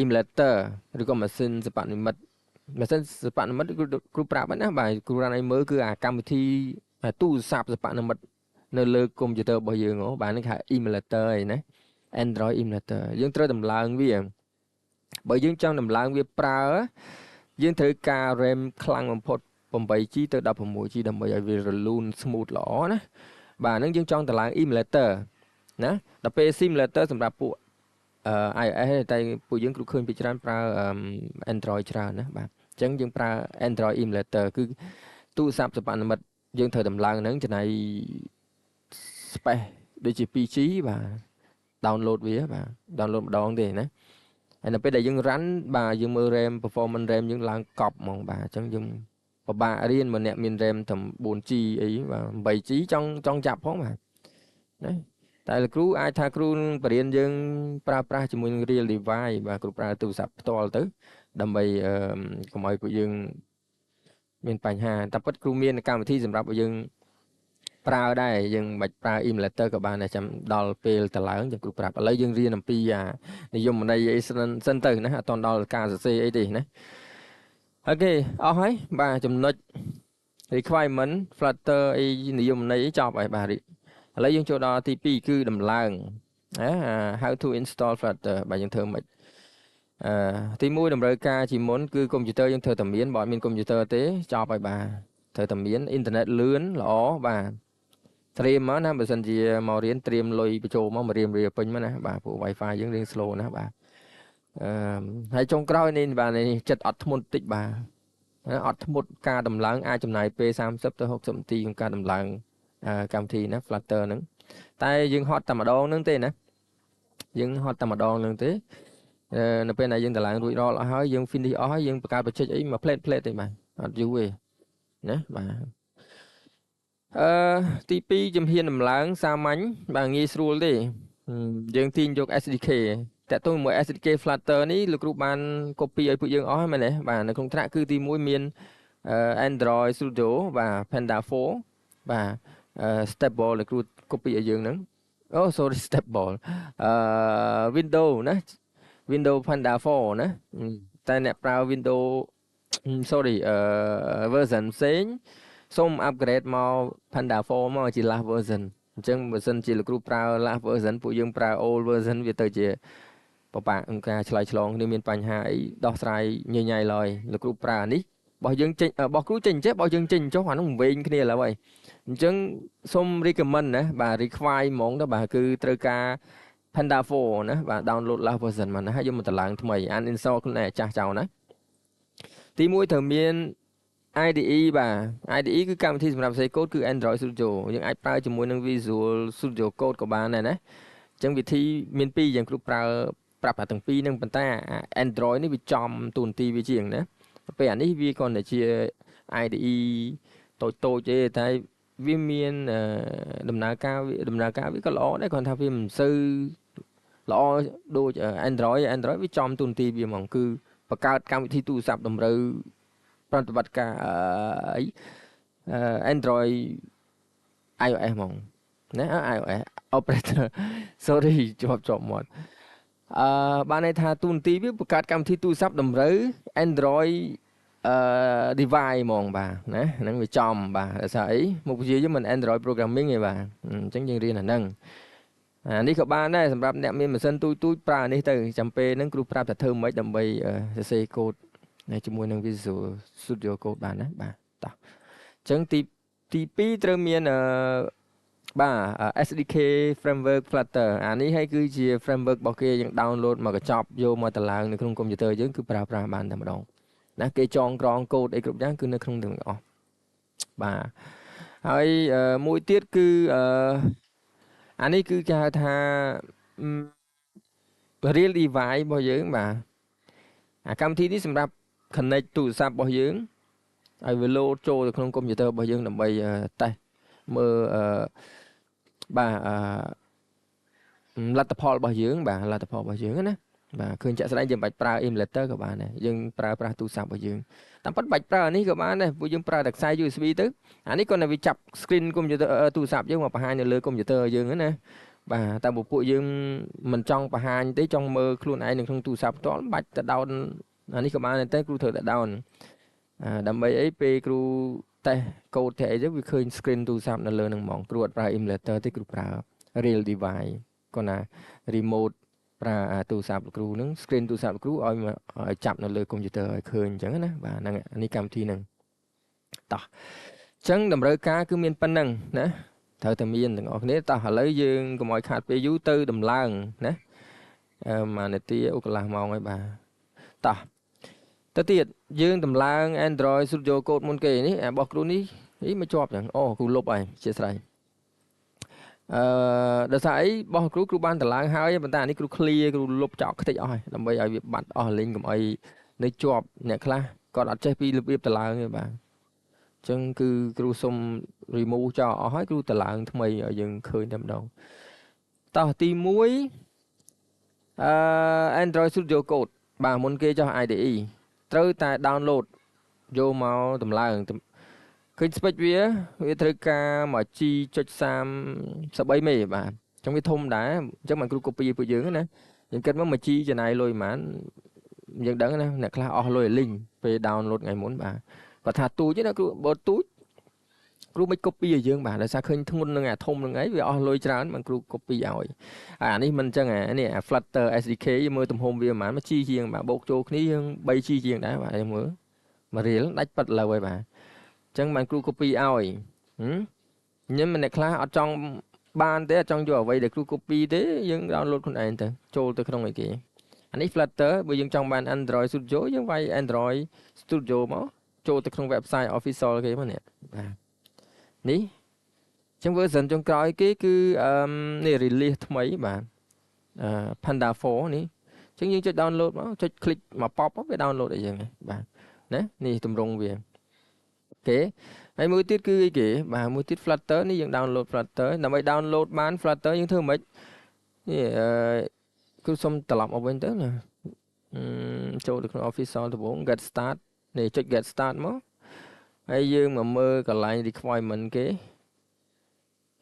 emulator ឬក៏ម៉ាស៊ីនសិប្បនិម្មិតគ្រូប្រាប់ណាបាទគ្រូរ៉ាន់ឲ្យមើលគឺអាកម្មវិធីទូរស័ព្ទសិប្បនិម្មិតនៅលើកុំព្យូទ័ររបស់យើងបាទនេះគេហៅ emulator ឯណា Android emulator យើងត្រូវដំឡើងវាបើយើងចង់ដំឡើងវាប្រើយើងត្រូវការ RAM ខ្លាំងបំផុត 8G ទៅ 16G ដើម្បីឲ្យវារលូន smooth ល្អណាបាទហ្នឹងយើងចង់ដំឡើង emulator ណាដល់ពេល simulator សម្រាប់ពួក iOS តែពួកយើងគ្រូឃើញពីច្រើនប្រើ Android ច្រើនណាបាទអញ្ចឹងយើងប្រើ Android emulator គឺទូរស័ព្ទសិប្បនិម្មិតយើងត្រូវដំឡើងហ្នឹងចំណាយ space ដូចជា 2G បាទ download វាបាទ download ម្ដងទេណាហើយដល់ពេលដែលយើង run បាទយើងមើល RAM performance RAM យើងឡើងកប់ហ្មងបាទអញ្ចឹងយើងពិបាករៀនម្នាក់មាន RAM តែ 4G អីបាទ 8G ចង់ចាប់ផងបាទណាតែលោកគ្រូអាចថាគ្រូបរៀនយើងប្រើប្រាស់ជាមួយនឹង real device បាទគ្រូប្រើទូរស័ព្ទផ្ទាល់ទៅដើម្បីកុំឲ្យពួកយើងមានបញ្ហាតែពិតគ្រូមានកម្មវិធីសម្រាប់ឲ្យយើងប្រើដែរយើងមិនប្រើ emulator ក៏បានដែរចាំដល់ពេលតឡើងចាំគ្រូប្រាប់ឥឡូវយើងរៀនអំពីនិយមន័យអីសិនទៅណាអត់តដល់ការសរសេរអីទេណាអូខេអស់ហើយបាទចំណុច requirement Flutter អីនិយមន័យចប់ហើយបាទឥឡូវយើងចូលដល់ទី2គឺដំឡើងhow to install Flutter បាទយើងធ្វើមិនទី1តម្រូវការជាមុនគឺកុំព្យូទ័រយើងត្រូវតែមានបើអត់មានកុំព្យូទ័រទេចប់ហើយបាទត្រូវតែមានអ៊ីនធឺណិតលឿនល្អបាទត្រៀមមកណាបើសិនជាមករៀនត្រៀមលុយបញ្ចូលមករៀនវាពេញមកណាបាទព្រោះ Wi-Fi យើងរៀង slow ណាបាទហើយចុងក្រោយនេះបាទនេះចិត្តអត់ធ្មត់តិចបាទអត់ធ្មត់ការដំឡើងអាចចំណាយពេល30ទៅ60នាទីក្នុងការដំឡើងកម្មវិធីណា Flutter ហ្នឹងតែយើងហត់តែម្ដងហ្នឹងទេណាយើងហត់តែម្ដងហ្នឹងទេនៅពេលណាយើងដំឡើងរួចរាល់អស់ហើយយើង finish អស់ហើយយើងបង្កើត project អីមក plate ទេបាទអត់យូរទេណាបាទ ទី2ជំហានដំឡើងសាមញ្ញបាទងាយស្រួលទេយើងទាញយក SDK តាក់ទងជាមួយ SDK Flutter នេះលោកគ្រូបាន copy ឲ្យពួកយើងអស់ហើយមែនទេបាទនៅក្នុងថ្នាក់គឺទី1មានAndroid Studio បាទ Panda 4បាទStable លោកគ្រូ copy ឲ្យយើងហ្នឹងអូ sorry Stable Windows ណា Windows Panda 4ណាតែអ្នកប្រើ Windows sorry version ផ្សេងសូម upgrade មក Panda 4មកជា last version អញ្ចឹងបើសិនជាលោកគ្រូប្រើ last version ពួកយើងប្រើ old version វាទៅជាបបាក់ក្នុងការឆ្លើយឆ្លងគ្នាមានបញ្ហាអីដោះស្រាយញញៃឡើយលោកគ្រូប្រើអានេះរបស់យើងចេញរបស់គ្រូចេញចេះរបស់យើងចេញចុះអានោះវែងគ្នាឡើយអញ្ចឹងសូម recommend ណាបាទ require ហ្មងទៅបាទគឺត្រូវការ Panda 4ណាបាទ download last version មកណាហើយយកមកតម្លើងថ្មី uninstall ខ្លួនឯងចាស់ចោលណាទី1ត្រូវមាន IDE បាទ IDE គឺកម្មវិធីសម្រាប់ផ្សេងកូដគឺ Android Studio យើងអាចប្រើជាមួយនឹង Visual Studio Code ក៏បានដែរណាអញ្ចឹងវិធីមាន2យ៉ាងគ្រូប្រើប្រាប់តែទាំងពីរហ្នឹងប៉ុន្តែ Android នេះវាចំទូនទីវាជាងណាពេលអានេះវាគ្រាន់តែជា IDE តូចទេតែវាមានដំណើរការវាក៏ល្អដែរគ្រាន់ថាវាមិនសូវល្អដូច Android វាចំទូនទីវាហ្មងគឺបង្កើតកម្មវិធីទូរស័ព្ទតម្រូវប្រតិបត្តិការAndroid iOS ហ្មងណា iOS operator sorry ជាប់មាត់បានន័យថាទូនទីវាបង្កើតកម្មវិធីទូរស័ព្ទតម្រូវ Android device ហ្មងបាទណាហ្នឹងវាចំបាទដោយសារអីមុខវិជ្ជាយើងមិន Android programming ទេបាទអញ្ចឹងយើងរៀនអាហ្នឹងអានេះក៏បានដែរសម្រាប់អ្នកមានម៉ាស៊ីនទូចប្រើអានេះទៅចាំពេលហ្នឹងគ្រូប្រាប់ថាធ្វើម៉េចដើម្បីសរសេរកូដជាមួយនឹង Visual Studio Code បានណាបាទតោះអញ្ចឹងទី2ត្រូវមានបាទ SDK framework Flutter អានេះហើយគឺជា framework របស់គេយើង download មកកញ្ចប់យកមកតម្លើងនៅក្នុងកុំព្យូទ័រយើងគឺប្រើប្រាស់បានតែម្ដងណាគេចងក្រងកូដអីគ្រប់យ៉ាងគឺនៅក្នុងទាំងអស់បាទហើយមួយទៀតគឺអានេះគឺគេហៅថា real device របស់យើងបាទអាកម្មវិធីនេះសម្រាប់ connect ទូរស័ព្ទរបស់យើងឲ្យវា load ចូលទៅក្នុងកុំព្យូទ័ររបស់យើងដើម្បីតេស្តមើលបាទលទ្ធផលរបស់យើងបាទលទ្ធផលរបស់យើងណាបាទឃើញចាក់ស្ដែងយើងបាច់ប្រើ emulator ក៏បានដែរយើងប្រើប្រាស់ទូរស័ព្ទរបស់យើងតាមពិតបាច់ប្រើអានេះក៏បានដែរពួកយើងប្រើតែខ្សែ USB ទៅអានេះគាត់នៅវាចាប់ screen កុំព្យូទ័រទូរស័ព្ទយើងមកបង្ហាញនៅលើកុំព្យូទ័រយើងណាបាទតែពួកយើងមិនចង់បង្ហាញទេចង់មើលខ្លួនឯងនៅក្នុងទូរស័ព្ទផ្ទាល់បាច់ទៅ down អានេះក៏បានតែគ្រូត្រូវតែ down ដើម្បីអីពេលគ្រូតេស្តកូដទេអីទៅវាឃើញ screen ទូរស័ព្ទនៅលើហ្នឹងហ្មងគ្រូអត់ប្រើ emulator ទេគ្រូប្រើ real device គាត់ណា remote ប្រើទូរស័ព្ទលោកគ្រូហ្នឹង screen ទូរស័ព្ទលោកគ្រូឲ្យចាប់នៅលើកុំព្យូទ័រឲ្យឃើញអញ្ចឹងណាបាទហ្នឹងនេះកម្មវិធីហ្នឹងតោះអញ្ចឹងតម្រូវការគឺមានប៉ុណ្ណឹងណាត្រូវតែមានទាំងអស់គ្នាតោះឥឡូវយើងកុំឲ្យខាតពេលយូរទៅដំឡើងណាមួយនាទីអូកន្លះម៉ោងហើយបាទតោះទៅទៀតយើងដំឡើង Android Studio Code មុនគេនេះរបស់គ្រូនេះមិនជាប់ចឹងអូគ្រូលុបហើយអធិស្ឋានដោយសារអីរបស់គ្រូបានតម្លើងហើយប៉ុន្តែអានេះគ្រូ clear គ្រូលុបចោលខ្ទេចអស់ហើយដើម្បីឲ្យវាបាត់អស់លីងកុំឲ្យនៅជាប់អ្នកខ្លះគាត់អត់ចេះពីរបៀបតម្លើងទេបាទអញ្ចឹងគឺគ្រូសុំ remove ចោលអស់ហើយគ្រូតម្លើងថ្មីឲ្យយើងឃើញតែម្ដងតោះទី1Android Studio Code បាទមុនគេចោះ IDE ត្រូវតែ download យកមកតម្លើងឃើញ spec វាត្រូវការ 1G.33 មេបាទអញ្ចឹងវាធំដែរអញ្ចឹងមិនគ្រូ copy ពួកយើងណាយើងគិតមក 1G ចំណាយលុយប៉ុន្មានយើងដឹងណាអ្នកខ្លះអស់លុយលីងពេល download ថ្ងៃមុនបាទគាត់ថាទូចណាគ្រូបើទូចគ្រូមិន copy ឲ្យយើងបាទដោយសារឃើញធ្ងន់នឹងអាធំនឹងអីវាអស់លុយច្រើនមិនគ្រូ copy ឲ្យអានេះមិនអញ្ចឹងនេះ Flutter SDK មើលទំហំវាប្រហែល 1G ជាងបាទបូកចូលគ្នាយើង 3G ជាងដែរបាទយើងមើលមួយរៀលដាច់ប៉ិតលើហើយបាទអញ្ចឹងបានគ្រូ copy ឲ្យញ៉ឹមអ្នកខ្លះអត់ចង់បានទេអត់ចង់យកអ្វីដែលគ្រូ copy ទេយើង download ខ្លួនឯងទៅចូលទៅក្នុងអីគេអានេះ Flutter បើយើងចង់បាន Android Studio យើងវាយ Android Studio មកចូលទៅក្នុង website official គេមកនេះបាទនេះអញ្ចឹង version ចុងក្រោយគេគឺនេះ release ថ្មីបាទPanda 4នេះអញ្ចឹងយើងចុច download មកចុច click មក pop វា download ឲ្យយើងបាទណានេះទម្រង់វាអូខេ ហើយមួយទៀតគឺអីគេបាទមួយទៀត Flutter នេះយើង download Flutter ដើម្បី download បាន Flutter យើងធ្វើម៉េចនេះគឺសុំត្រឡប់មកវិញទៅណាចូលទៅក្នុង Official ដំបូង get start នេះចុច get start មកហើយយើងមកមើលកន្លែង requirement គេ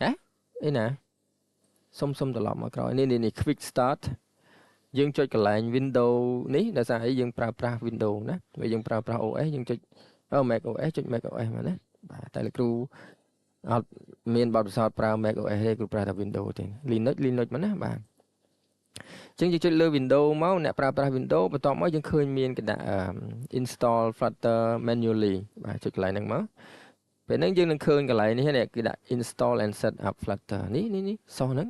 ហ៎អីណាសុំត្រឡប់មកក្រោយនេះ quick start យើងចុចកន្លែង window នេះដោយសារអីយើងប្រើប្រាស់ window ណាបើយើងប្រើប្រាស់ OS យើងចុចMac OS ចុច Mac OS មកណាបាទតែលោកគ្រូអត់មានបទពិសោធន៍ប្រើ Mac OS ទេគ្រូប្រើតែ Windows ទេ Linux មកណាបាទអញ្ចឹងយើងចុចលើ Windows មកអ្នកប្រើប្រាស់ Windows បន្ទាប់មកយើងឃើញមានគេដាក់ install Flutter manually បាទចុចកន្លែងហ្នឹងមកពេលហ្នឹងយើងនឹងឃើញកន្លែងនេះគេដាក់ install and set up Flutter នេះសោះហ្នឹង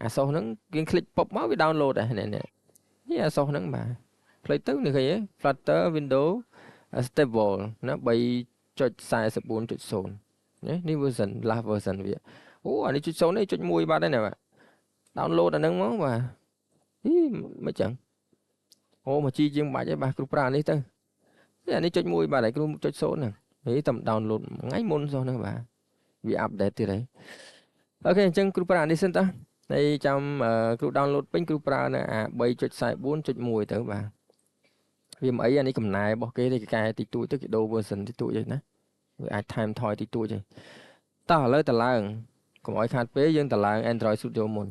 អាសោះហ្នឹងយើងคลิกពប់មកវា download ដែរនេះអាសោះហ្នឹងបាទផ្លេចទៅនេះឃើញទេ Flutter Windows stable ណា 3.44.0 នេះ version last version វាអូអានេះចុច0នេះចុច1បាត់ហើយណាបាទ download អាហ្នឹងមកបាទមិនចឹងអូមកជីជាងបាច់ហើយបាទគ្រូប្រើនេះទៅអានេះចុច1បាត់ហើយគ្រូចុច0ហ្នឹងនេះតែ download ថ្ងៃមុនសោះហ្នឹងបាទវា update ទៀតហើយអូខេអញ្ចឹងគ្រូប្រើនេះសិនតើហើយចាំគ្រូ download ពេញគ្រូប្រើនៅអា 3.44.1 ទៅបាទវាមិនអីអានេះកំណែរបស់គេទេគេកែតិចតួចទៅគេដូរ version តិចតួចហ្នឹងណាវាអាចថែមថយតិចតួចទេតោះឥឡូវតឡើងកុំឲ្យខាតពេលយើងតឡើង Android Studio មុន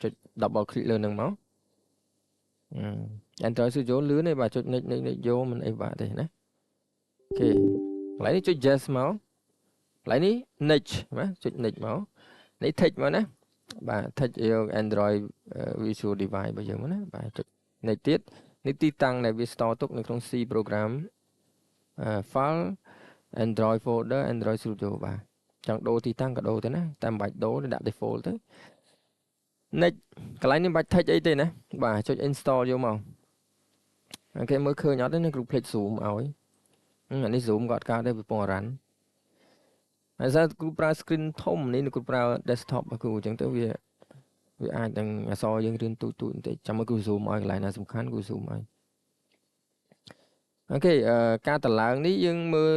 ចុច double click លើនឹងមកAndroid Studio លឿនទេបាទចុច next យកមិនអីបាទទេណាអូខេកន្លែងនេះចុច yes មកកន្លែងនេះ next ណាចុច next មកនេះ text មកណាបាទ text យក Android Visual Device របស់យើងមកណាបាទចុច next ទៀតនេះទីតាំងដែលវា store ទុកនៅក្នុង C program file Android folder Android Studio បាទចង់ដូរទីតាំងក៏ដូរទៅណាតែមិនបាច់ដូរដាក់ default ទៅ next កន្លែងនេះមិនបាច់ text អីទេណាបាទចុច install យកមកអូខេមើលឃើញអត់ទេណាគ្រូ click zoom ឲ្យអានេះ zoom ក៏អត់កើតដែរវាពងរ៉ាន់ហើយសារគ្រូប្រើ screen ធំនេះគ្រូប្រើ desktop របស់គ្រូអញ្ចឹងទៅវាអាចនឹងអក្សរយើងរៀនទូចបន្តិចចាំមើលគ្រូ zoom ឲ្យកន្លែងណាសំខាន់គ្រូ zoom ឲ្យអូខេការតឡើងនេះយើងមើល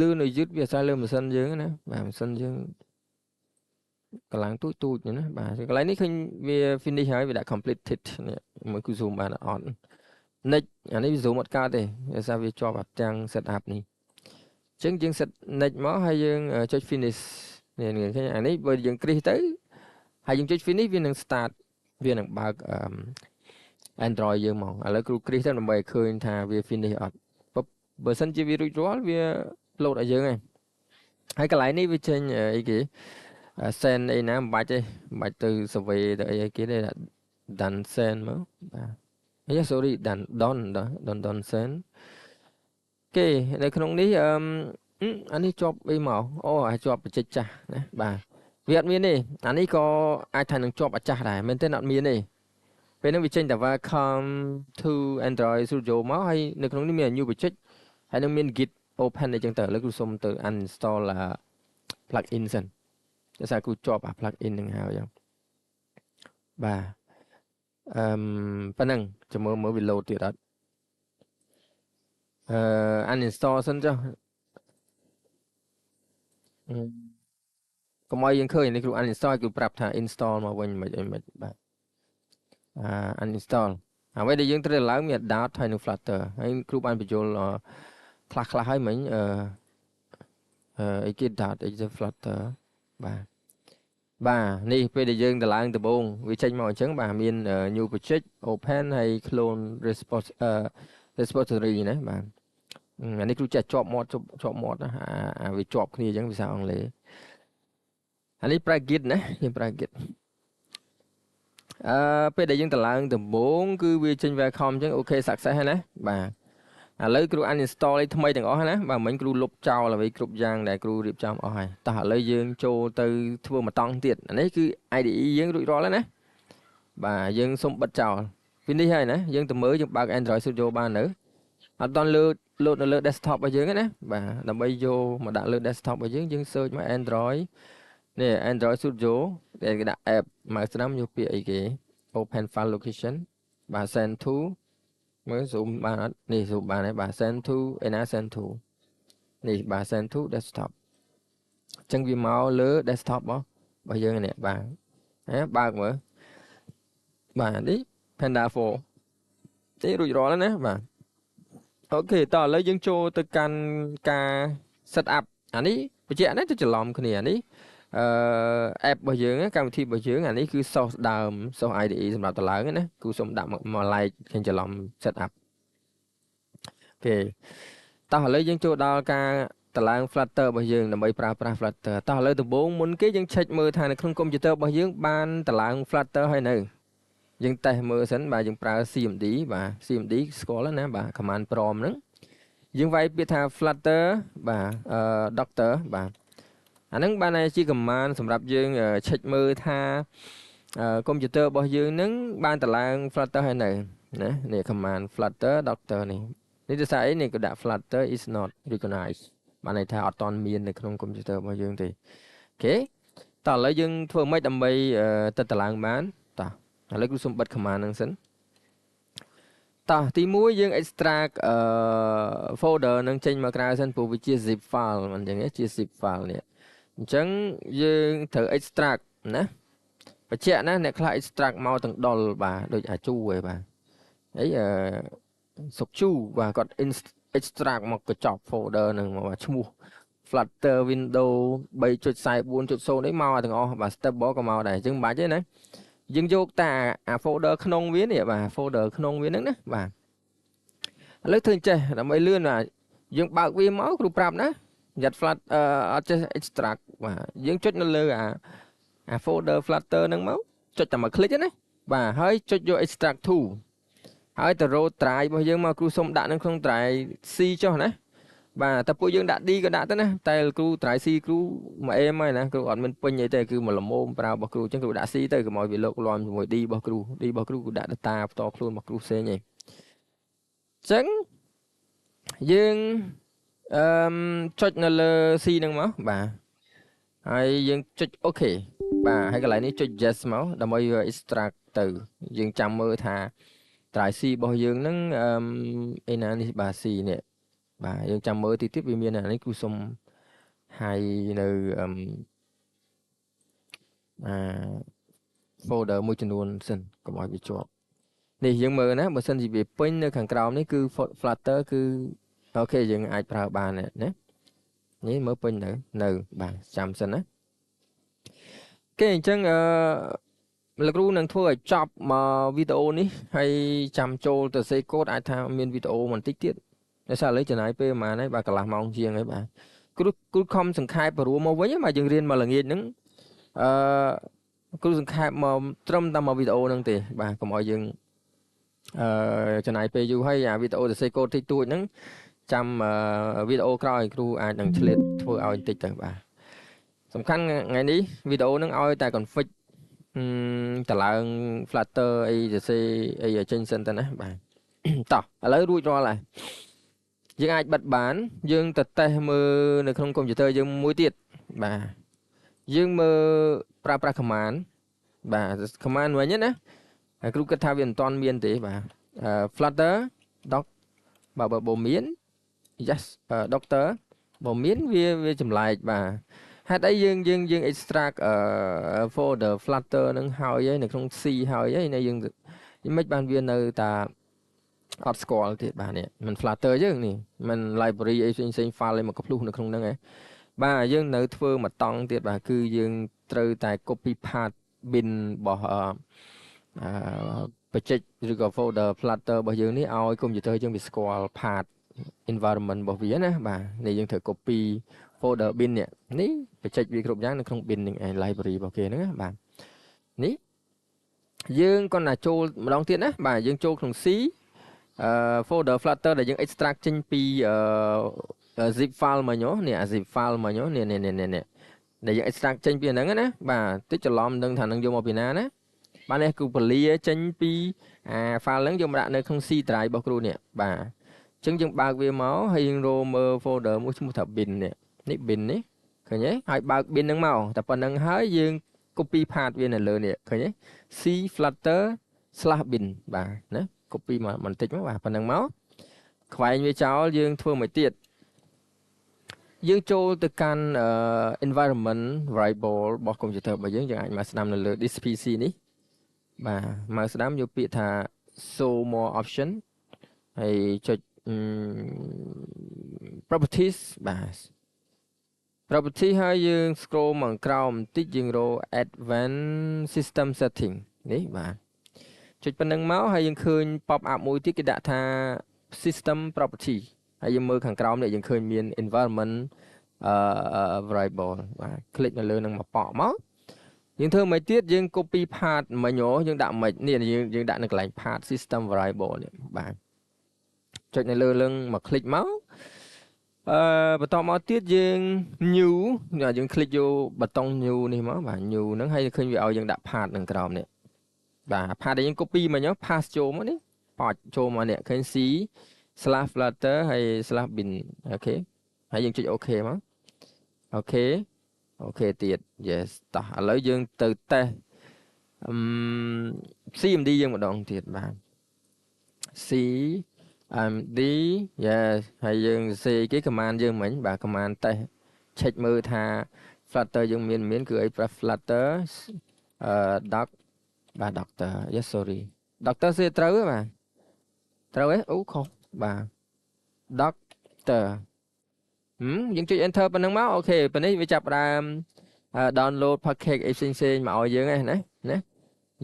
លឿនឬយឺតវាអាស្រ័យលើម៉ាស៊ីនយើងណាបាទម៉ាស៊ីនយើងកម្លាំងទូចណាបាទកន្លែងនេះឃើញវា finish ហើយវាដាក់ completed នេះមើលគឺ zoom បានអត់ next អានេះវា zoom អត់កើតទេដោយសារវាជាប់អាទាំង setup នេះអញ្ចឹងយើង set next មកហើយយើងចុច finish នេះឃើញអានេះបើយើងគ្រីសទៅហើយយើងចុច finish វានឹង start វានឹងបើកAndroid យើងមកឥឡូវគ្រូគ្រីសទៅដើម្បីឲ្យឃើញថាវា finish អត់បើសិនជាវារួចរាល់វា load ឲ្យយើងហើយកន្លែងនេះវាចេញអីគេ send អីណាមិនបាច់ទេមិនបាច់ទៅ survey ទៅអីគេទេ done send មកបាទ sorry done send គេនៅក្នុងនេះអានេះជាប់អីមកអូអាចជាប់បច្ចេកចាស់ណាបាទវាអត់មានទេអានេះក៏អាចថានឹងជាប់អាចាស់ដែរមែនទេអត់មានទេពេលហ្នឹងវាចេញតែ welcome to Android Studio មកហើយនៅក្នុងនេះមាន new project ហើយនឹងមាន git open អីចឹងទៅឥឡូវគ្រូសុំទៅ uninstall plugin សិនដោយសារគ្រូជាប់អា plugin ហ្នឹងហើយចឹងបាទប៉ុណ្ណឹងចាំមើលវា load ទៀតអត់uninstall សិនចុះកុំឲ្យយើងឃើញនេះគ្រូ uninstall គ្រូប្រាប់ថា install មកវិញមិនបាទuninstall អ្វីដែលយើងត្រូវឡើងមាន Dart ហើយនឹង Flutter ហើយគ្រូបានបញ្យល់ខ្លះហើយមិញអីគេ Dart អីទៅ Flutter បាទនេះពេលដែលយើងទៅឡើងដំបូងវាចេញមកអញ្ចឹងបាទមាន new project open ហើយ clone repository ណាបាទអានេះគ្រូចេះជាប់មាត់ណាវាជាប់គ្នាអញ្ចឹងភាសាអង់គ្លេសអានេះប្រើ git ណាយើងប្រើ git ពេលដែលយើងទៅឡើងដំបូងគឺវាចេញ welcome អញ្ចឹងអូខេ success ហើយណាបាទឥឡូវគ្រូ uninstall ថ្មីទាំងអស់ណាបាទមិញគ្រូលុបចោលអ្វីគ្រប់យ៉ាងដែលគ្រូរៀបចំអស់ហើយតោះឥឡូវយើងចូលទៅធ្វើមួយតង់ទៀតអានេះគឺ IDE យើងរួចរាល់ហើយណាបាទយើងសុំបិទចោល finish ហើយណាយើងទៅមើលយើងបើក Android Studio បាននៅអត់ដល់load នៅលើ desktop របស់យើងណាបាទដើម្បីយកមកដាក់លើ desktop របស់យើង search មក Android នេះ Android Studio ដែលគេដាក់ app មកស្ដាំយកពាក្យអីគេ open file location បាទ send to មើល zoom បានអត់នេះ zoom បានហើយបាទ send to ឯណា send to នេះបាទ send to desktop អញ្ចឹងវាមកលើ desktop របស់យើងនេះបាទបើកមើលបាទនេះ Panda 4នេះរួចរាល់ហើយណាបាទអូខេតោះឥឡូវយើងចូលទៅកាន់ការ set up អានេះបញ្ជាក់ណាទៅច្រឡំគ្នានេះapp របស់យើងកម្មវិធីរបស់យើងអានេះគឺ source ដើម source IDE សម្រាប់តឡើងណាគូសូមដាក់មក like ឃើញច្រឡំ set up អូខេតោះឥឡូវយើងចូលដល់ការតឡើង Flutter របស់យើងដើម្បីប្រើប្រាស់ Flutter តោះឥឡូវដំបូងមុនគេយើង check មើលថានៅក្នុងកុំព្យូទ័ររបស់យើងបានតឡើង Flutter ហើយនៅយើងតេស្តមើលសិនបាទយើងប្រើ CMD បាទ CMD ស្គាល់ណាបាទ command prompt ហ្នឹងយើងវាយពាក្យថា Flutter បាទ Doctor បាទអាហ្នឹងបានជា command សម្រាប់យើង check មើលថាកុំព្យូទ័ររបស់យើងហ្នឹងបានតឡើង Flutter ហើយនៅណានេះ command Flutter Doctor នេះដោយសារអីនេះក៏ដាក់ Flutter is not recognized បានន័យថាអត់តន់មាននៅក្នុងកុំព្យូទ័ររបស់យើងទេអូខេតោះឥឡូវយើងធ្វើម៉េចដើម្បីទៅតឡើងបានតោះឥឡូវគឺសូមបិទ command ហ្នឹងសិនតោះទី1យើង extract folder នឹងចេញមកក្រៅសិនព្រោះវាជា zip file មិនអញ្ចឹងជា zip file នេះអញ្ចឹងយើងត្រូវ extract ណាបញ្ជាក់ណាអ្នកខ្លះ extract មកទាំងដុលបាទដូចអាចូឯបាទអីសុកជូបាទគាត់ extract មកកញ្ចប់ folder នឹងមកឈ្មោះ Flutter Windows 3.44.0 នេះមកទាំងអស់បាទ stable ក៏មកដែរអញ្ចឹងមិនបាច់ទេណាយើងយកតាអា folder ក្នុងវានេះបាទ folder ក្នុងវាហ្នឹងណាបាទឥឡូវធ្វើអញ្ចេះដើម្បីលឿនបាទយើងបើកវាមកគ្រូប្រាប់ណាយ៉ាត់ flat អត់ចេះ extract បាទយើងចុចនៅលើអា folder Flutter ហ្នឹងមកចុចតែមួយ click ណាបាទហើយចុចយក extract to ហើយទៅរក drive របស់យើងមកគ្រូសុំដាក់នៅក្នុង drive C ចុះណាបាទតែពួកយើងដាក់ D ក៏ដាក់ទៅណាតែគ្រូ drive C គ្រូមកអេមហើយណាគ្រូអត់មានពេញអីទេគឺមកលមមប្រើរបស់គ្រូអញ្ចឹងគ្រូដាក់ C ទៅកុំឲ្យវាលោកលាំជាមួយ D របស់គ្រូ D របស់គ្រូគឺដាក់ data ផ្ទាល់ខ្លួនរបស់គ្រូផ្សេងឯងអញ្ចឹងយើងចុចនៅលើ C ហ្នឹងមកបាទហើយយើងចុច OK បាទហើយកន្លែងនេះចុច yes មកដើម្បីវា extract ទៅយើងចាំមើលថា drive C របស់យើងហ្នឹងឯណានេះបាទ C នេះបាទយើងចាំមើលទីទៀតវាមានអានេះគ្រូសុំហើយនៅ folder មួយចំនួនសិនកុំឲ្យវាជាប់នេះយើងមើលណាបើសិនជាវាពេញនៅខាងក្រោមនេះគឺ Flutter គឺអូខេយើងអាចប្រើបានណានេះមើលពេញនៅបាទចាំសិនណាគេអញ្ចឹងលោកគ្រូនឹងធ្វើឲ្យចប់មកវីដេអូនេះហើយចាំចូលទៅសេកូដអាចថាមានវីដេអូបន្តិចទៀតដោយសារឥឡូវចំណាយពេលប្រហែលហើយបាទកន្លះម៉ោងជាងហើយបាទគ្រូខំសង្ខេបព្រោះមកវិញបាទយើងរៀនមកល្ងាចហ្នឹងគ្រូសង្ខេបមកត្រឹមតែមកវីដេអូហ្នឹងទេបាទកុំឲ្យយើងចំណាយពេលយូរហើយអាវីដេអូទៅសេកូដតិចតួចហ្នឹងចាំវីដេអូក្រោយគ្រូអាចនឹងឆ្លៀតធ្វើឲ្យបន្តិចទៅបាទសំខាន់ថ្ងៃនេះវីដេអូហ្នឹងឲ្យតែ config តឡើង Flutter អីទៅសេអីឲ្យចេញសិនទៅណាបាទតោះឥឡូវរួចរាល់ហើយយើងអាចបិទបានយើងទៅតេស្តមើលនៅក្នុងកុំព្យូទ័រយើងមួយទៀតបាទយើងមើលប្រើប្រាស់ command បាទ command វិញណាហើយគ្រូគិតថាវាមិនទាន់មានទេបាទ Flutter doc បើមាន yes doctor បើមានវាចម្លែកបាទហេតុអីយើង extract folder Flutter នឹងហើយនៅក្នុង C ហើយនៅយើងមិនបានវានៅតាអត់ស្គាល់ទៀតបាទនេះមិន Flutter យើងនេះមិន library អីផ្សេង file អីមកកភ្លុះនៅក្នុងហ្នឹងឯងបាទយើងនៅធ្វើមួយតង់ទៀតបាទគឺយើងត្រូវតែ copy path bin របស់បច្ចេកឬក៏ folder Flutter របស់យើងនេះឲ្យកុំព្យូទ័រយើងវាស្គាល់ path environment របស់វាណាបាទនេះយើងត្រូវ copy folder bin នេះបច្ចេកវាគ្រប់យ៉ាងនៅក្នុង bin នឹងឯង library របស់គេហ្នឹងណាបាទនេះយើងគាត់ណាចូលម្ដងទៀតណាបាទយើងចូលក្នុង C folder Flutter ដែលយើង extract ចេញពីzip file មកញោនេះអា zip file មកញោនេះដែលយើង extract ចេញពីហ្នឹងណាបាទតិចច្រឡំនឹងថានឹងយកមកពីណាណាបាទនេះគឺពលាចេញពីអា file ហ្នឹងយកមកដាក់នៅក្នុង C drive របស់គ្រូនេះបាទអញ្ចឹងយើងបើកវាមកហើយយើងរកមើល folder មួយឈ្មោះថា bin នេះ bin នេះឃើញទេហើយបើក bin ហ្នឹងមកតែប៉ុណ្្នឹងហើយយើង copy path វានៅលើនេះឃើញទេ C flutter/bin បាទណា copy មកបន្តិចមកបាទប៉ុណ្្នឹងមកខ្វែងវាចោលយើងធ្វើមួយទៀត យើងចូលទៅកាន់ environment variable របស់ computer របស់យើងអាចមកស្ដាំនៅលើ this PC នេះបាទមកស្ដាំយកពាក្យថា show more option ហើយចុច properties បាទ property ហើយយើង scroll មកក្រោមបន្តិចយើងរក advanced system setting នេះបាទចុចប៉ុណ្្នឹងមកហើយយើងឃើញ pop up មួយទៀតគេដាក់ថា system property ហើយយើងមើលខាងក្រោមនេះយើងឃើញមាន environment variable បាទคลิกនៅលើនឹងមកប៉ក់មកយើងធ្វើមិនទៀតយើង copy path មិញយើងដាក់មិននេះយើងដាក់នៅកន្លែង path system variable នេះបាទចុចនៅលើនឹងមក click មកបន្តមកទៀតយើង new យើង click យកប៊ូតុង new នេះមកបាទ new ហ្នឹងហើយឃើញវាឲ្យយើងដាក់ path នឹងក្រោមនេះបាទ path ដែលយើង copy មិញ pass ចូលមកនេះប៉ចចូលមកនេះឃើញ c/flutter ហើយ /bin អូខេហើយយើងចុច OK មកអូខេទៀត yes តោះឥឡូវយើងទៅតេស្តCMD យើងម្ដងទៀតបាទ CMD yes ហើយយើងសេគេ command យើងមិញបាទ command តេស្ត check មើលថា flutter យើងមានគឺអី flutter doc បាទ doctor yes sorry doctor សេត្រូវទេបាទត្រូវទេអូខុសបាទ doctor យើងចុច enter ប៉ុណ្ណឹងមកអូខេប៉ុណ្នេះវាចាប់ផ្ដើម download package អីផ្សេងមកឲ្យយើងណា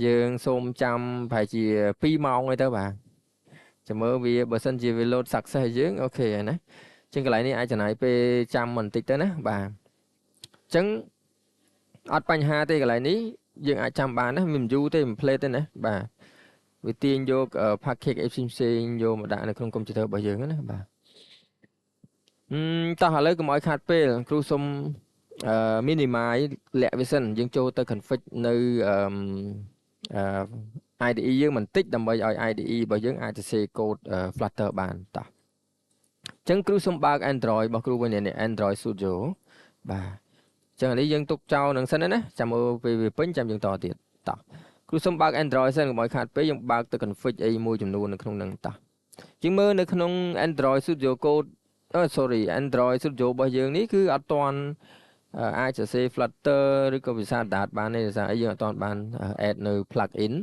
យើងសូមចាំប្រហែលជា2ម៉ោងអីទៅបាទចាំមើលវាបើសិនជាវា load success យើងអូខេហើយណាជាងកន្លែងនេះអាចចំណាយពេលចាំបន្តិចទៅណាបាទអញ្ចឹងអត់បញ្ហាទេកន្លែងនេះយើងអាចចាំបានណាមិនយូរទេមិនផ្លេតទេណាបាទវាទាញយក package អីផ្សេងយកមកដាក់នៅក្នុង computer របស់យើងណាបាទតោះឥឡូវកុំឲ្យខាតពេលគ្រូសុំminimize លាក់វាសិនយើងចូលទៅ config នៅ IDE យើងបន្តិចដើម្បីឲ្យ IDE របស់យើងអាចសរសេរកូដ Flutter បានតោះអញ្ចឹងគ្រូសុំបើក Android របស់គ្រូវិញនេះ Android Studio បាទអញ្ចឹងនេះយើងទុកចោលនឹងសិនណាចាំមើលពេលវាពេញចាំយើងតទៀតតោះគ្រូសុំបើក Android សិនកុំឲ្យខាតពេលយើងបើកទៅ config អីមួយចំនួននៅក្នុងហ្នឹងតោះយើងមើលនៅក្នុង Android Studio Code sorry Android Studio របស់យើងនេះគឺអត់ទាន់អាចសរសេរ Flutter ឬក៏ភាសា Dart បានទេដោយសារអីយើងអត់ទាន់បាន add នៅ plugin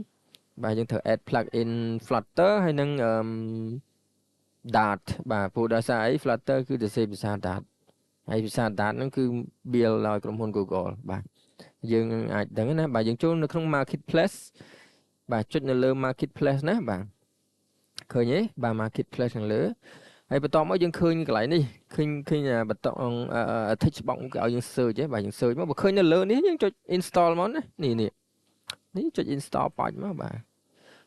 បាទយើងត្រូវ add plugin Flutter ហើយនឹងDart បាទព្រោះដោយសារអី Flutter គឺសរសេរភាសា Dart ហើយភាសា Dart ហ្នឹងគឺ build ដោយក្រុមហ៊ុន Google បាទយើងអាចដឹងណាបាទយើងចូលនៅក្នុង Marketplace បាទចុចនៅលើ Marketplace ណាបាទឃើញទេបាទ Marketplace ខាងលើហើយបន្តមកយើងឃើញកន្លែងនេះឃើញបតង text box គេឲ្យយើង search ទេបាទយើង search មកបើឃើញនៅលើនេះយើងចុច install មកណានេះចុច install ប៉ាច់មកបាទ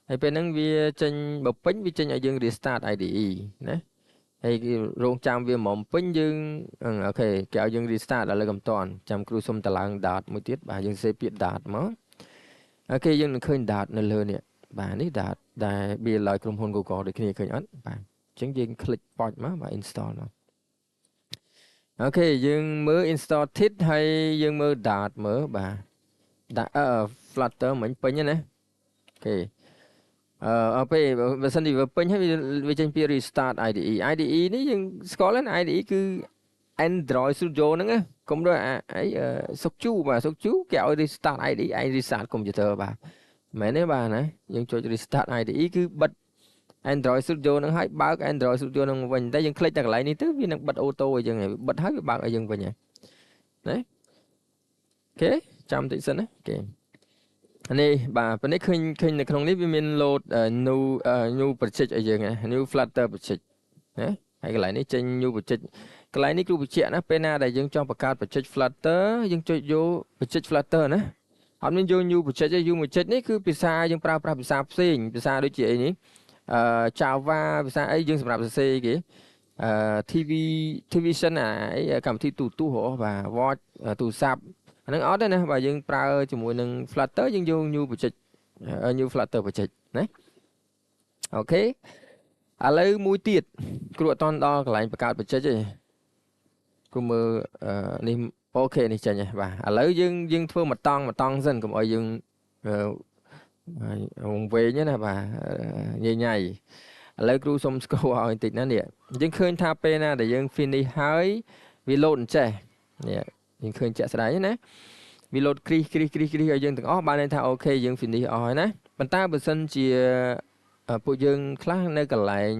ហើយពេលហ្នឹងវាចេញបើពេញវាចេញឲ្យយើង restart IDE ណាហើយគេរងចាំវាមកពេញយើងអូខេគេឲ្យយើង restart ដល់លើកំតាន់ចាំគ្រូសុំតឡើង dot មួយទៀតបាទយើងសេពាក្យ dot មកអូខេយើងនឹងឃើញ dot នៅលើនេះបាទនេះ dot ដែល build ឲ្យក្រុមហ៊ុន Google ដូចគ្នាឃើញអត់បាទអញ្ចឹងយើង click ប៉ាច់មកបាទ install មកអូខេយើងមើល install tit ហើយយើងមើល dot មើលបាទដាក់ Flutter មិញពេញណាអូខេពេលបើសិនជាវាពេញហើយវាចេញពី restart IDE នេះយើងស្គាល់ណា IDE គឺ Android Studio ហ្នឹងណាកុំដូចអីសុកជូបាទសុកជូគេឲ្យ restart IDE ឯង restart computer បាទមែនទេបាទណាយើងចុច restart IDE គឺបិទ Android Studio ហ្នឹងហើយបើក Android Studio ហ្នឹងវិញតែយើងคลิกតែកន្លែងនេះទៅវានឹងបិទអូតូឲ្យយើងបិទហើយវាបើកឲ្យយើងវិញហើយណាអូខេចាំតិចសិនណាអូខេនេះបាទពេលនេះឃើញនៅក្នុងនេះវាមាន load new project ឲ្យយើងណា new Flutter project ណាហើយកន្លែងនេះចេញ new project កន្លែងនេះគ្រូបញ្ជាក់ណាពេលណាដែលយើងចង់បង្កើត project Flutter យើងចុចយក project Flutter ណាអត់មានយក new project ទេ new project នេះគឺភាសាយើងប្រើប្រាស់ភាសាផ្សេងភាសាដូចជាអីនេះJava ភាសាអីយើងសម្រាប់សរសេរគេTVision អីកម្មវិធីទូរទស្សន៍បាទ Watch ទូរស័ព្ទអាហ្នឹងអត់ទេណាបើយើងប្រើជាមួយនឹង Flutter យើងយក new project new Flutter project ណាអូខេឥឡូវមួយទៀតគ្រូអត់តន់ដល់កន្លែងបង្កើត project ទេគ្រូមើលនេះអូខេនេះចេញហើយបាទឥឡូវយើងធ្វើមកតង់សិនកុំឲ្យយើងវងវែងណាបាទញ៉ៃឥឡូវគ្រូសុំស្គាល់ឲ្យបន្តិចណានេះយើងឃើញថាពេលណាដែលយើង finish ហើយ វា load អញ្ចេះនេះយើងឃើញជាក់ស្ដែងណាវា load គ្រីសឲ្យយើងទាំងអស់បានន័យថាអូខេយើង finish អស់ហើយណាប៉ុន្តែបើសិនជាពួកយើងខ្លះនៅកន្លែង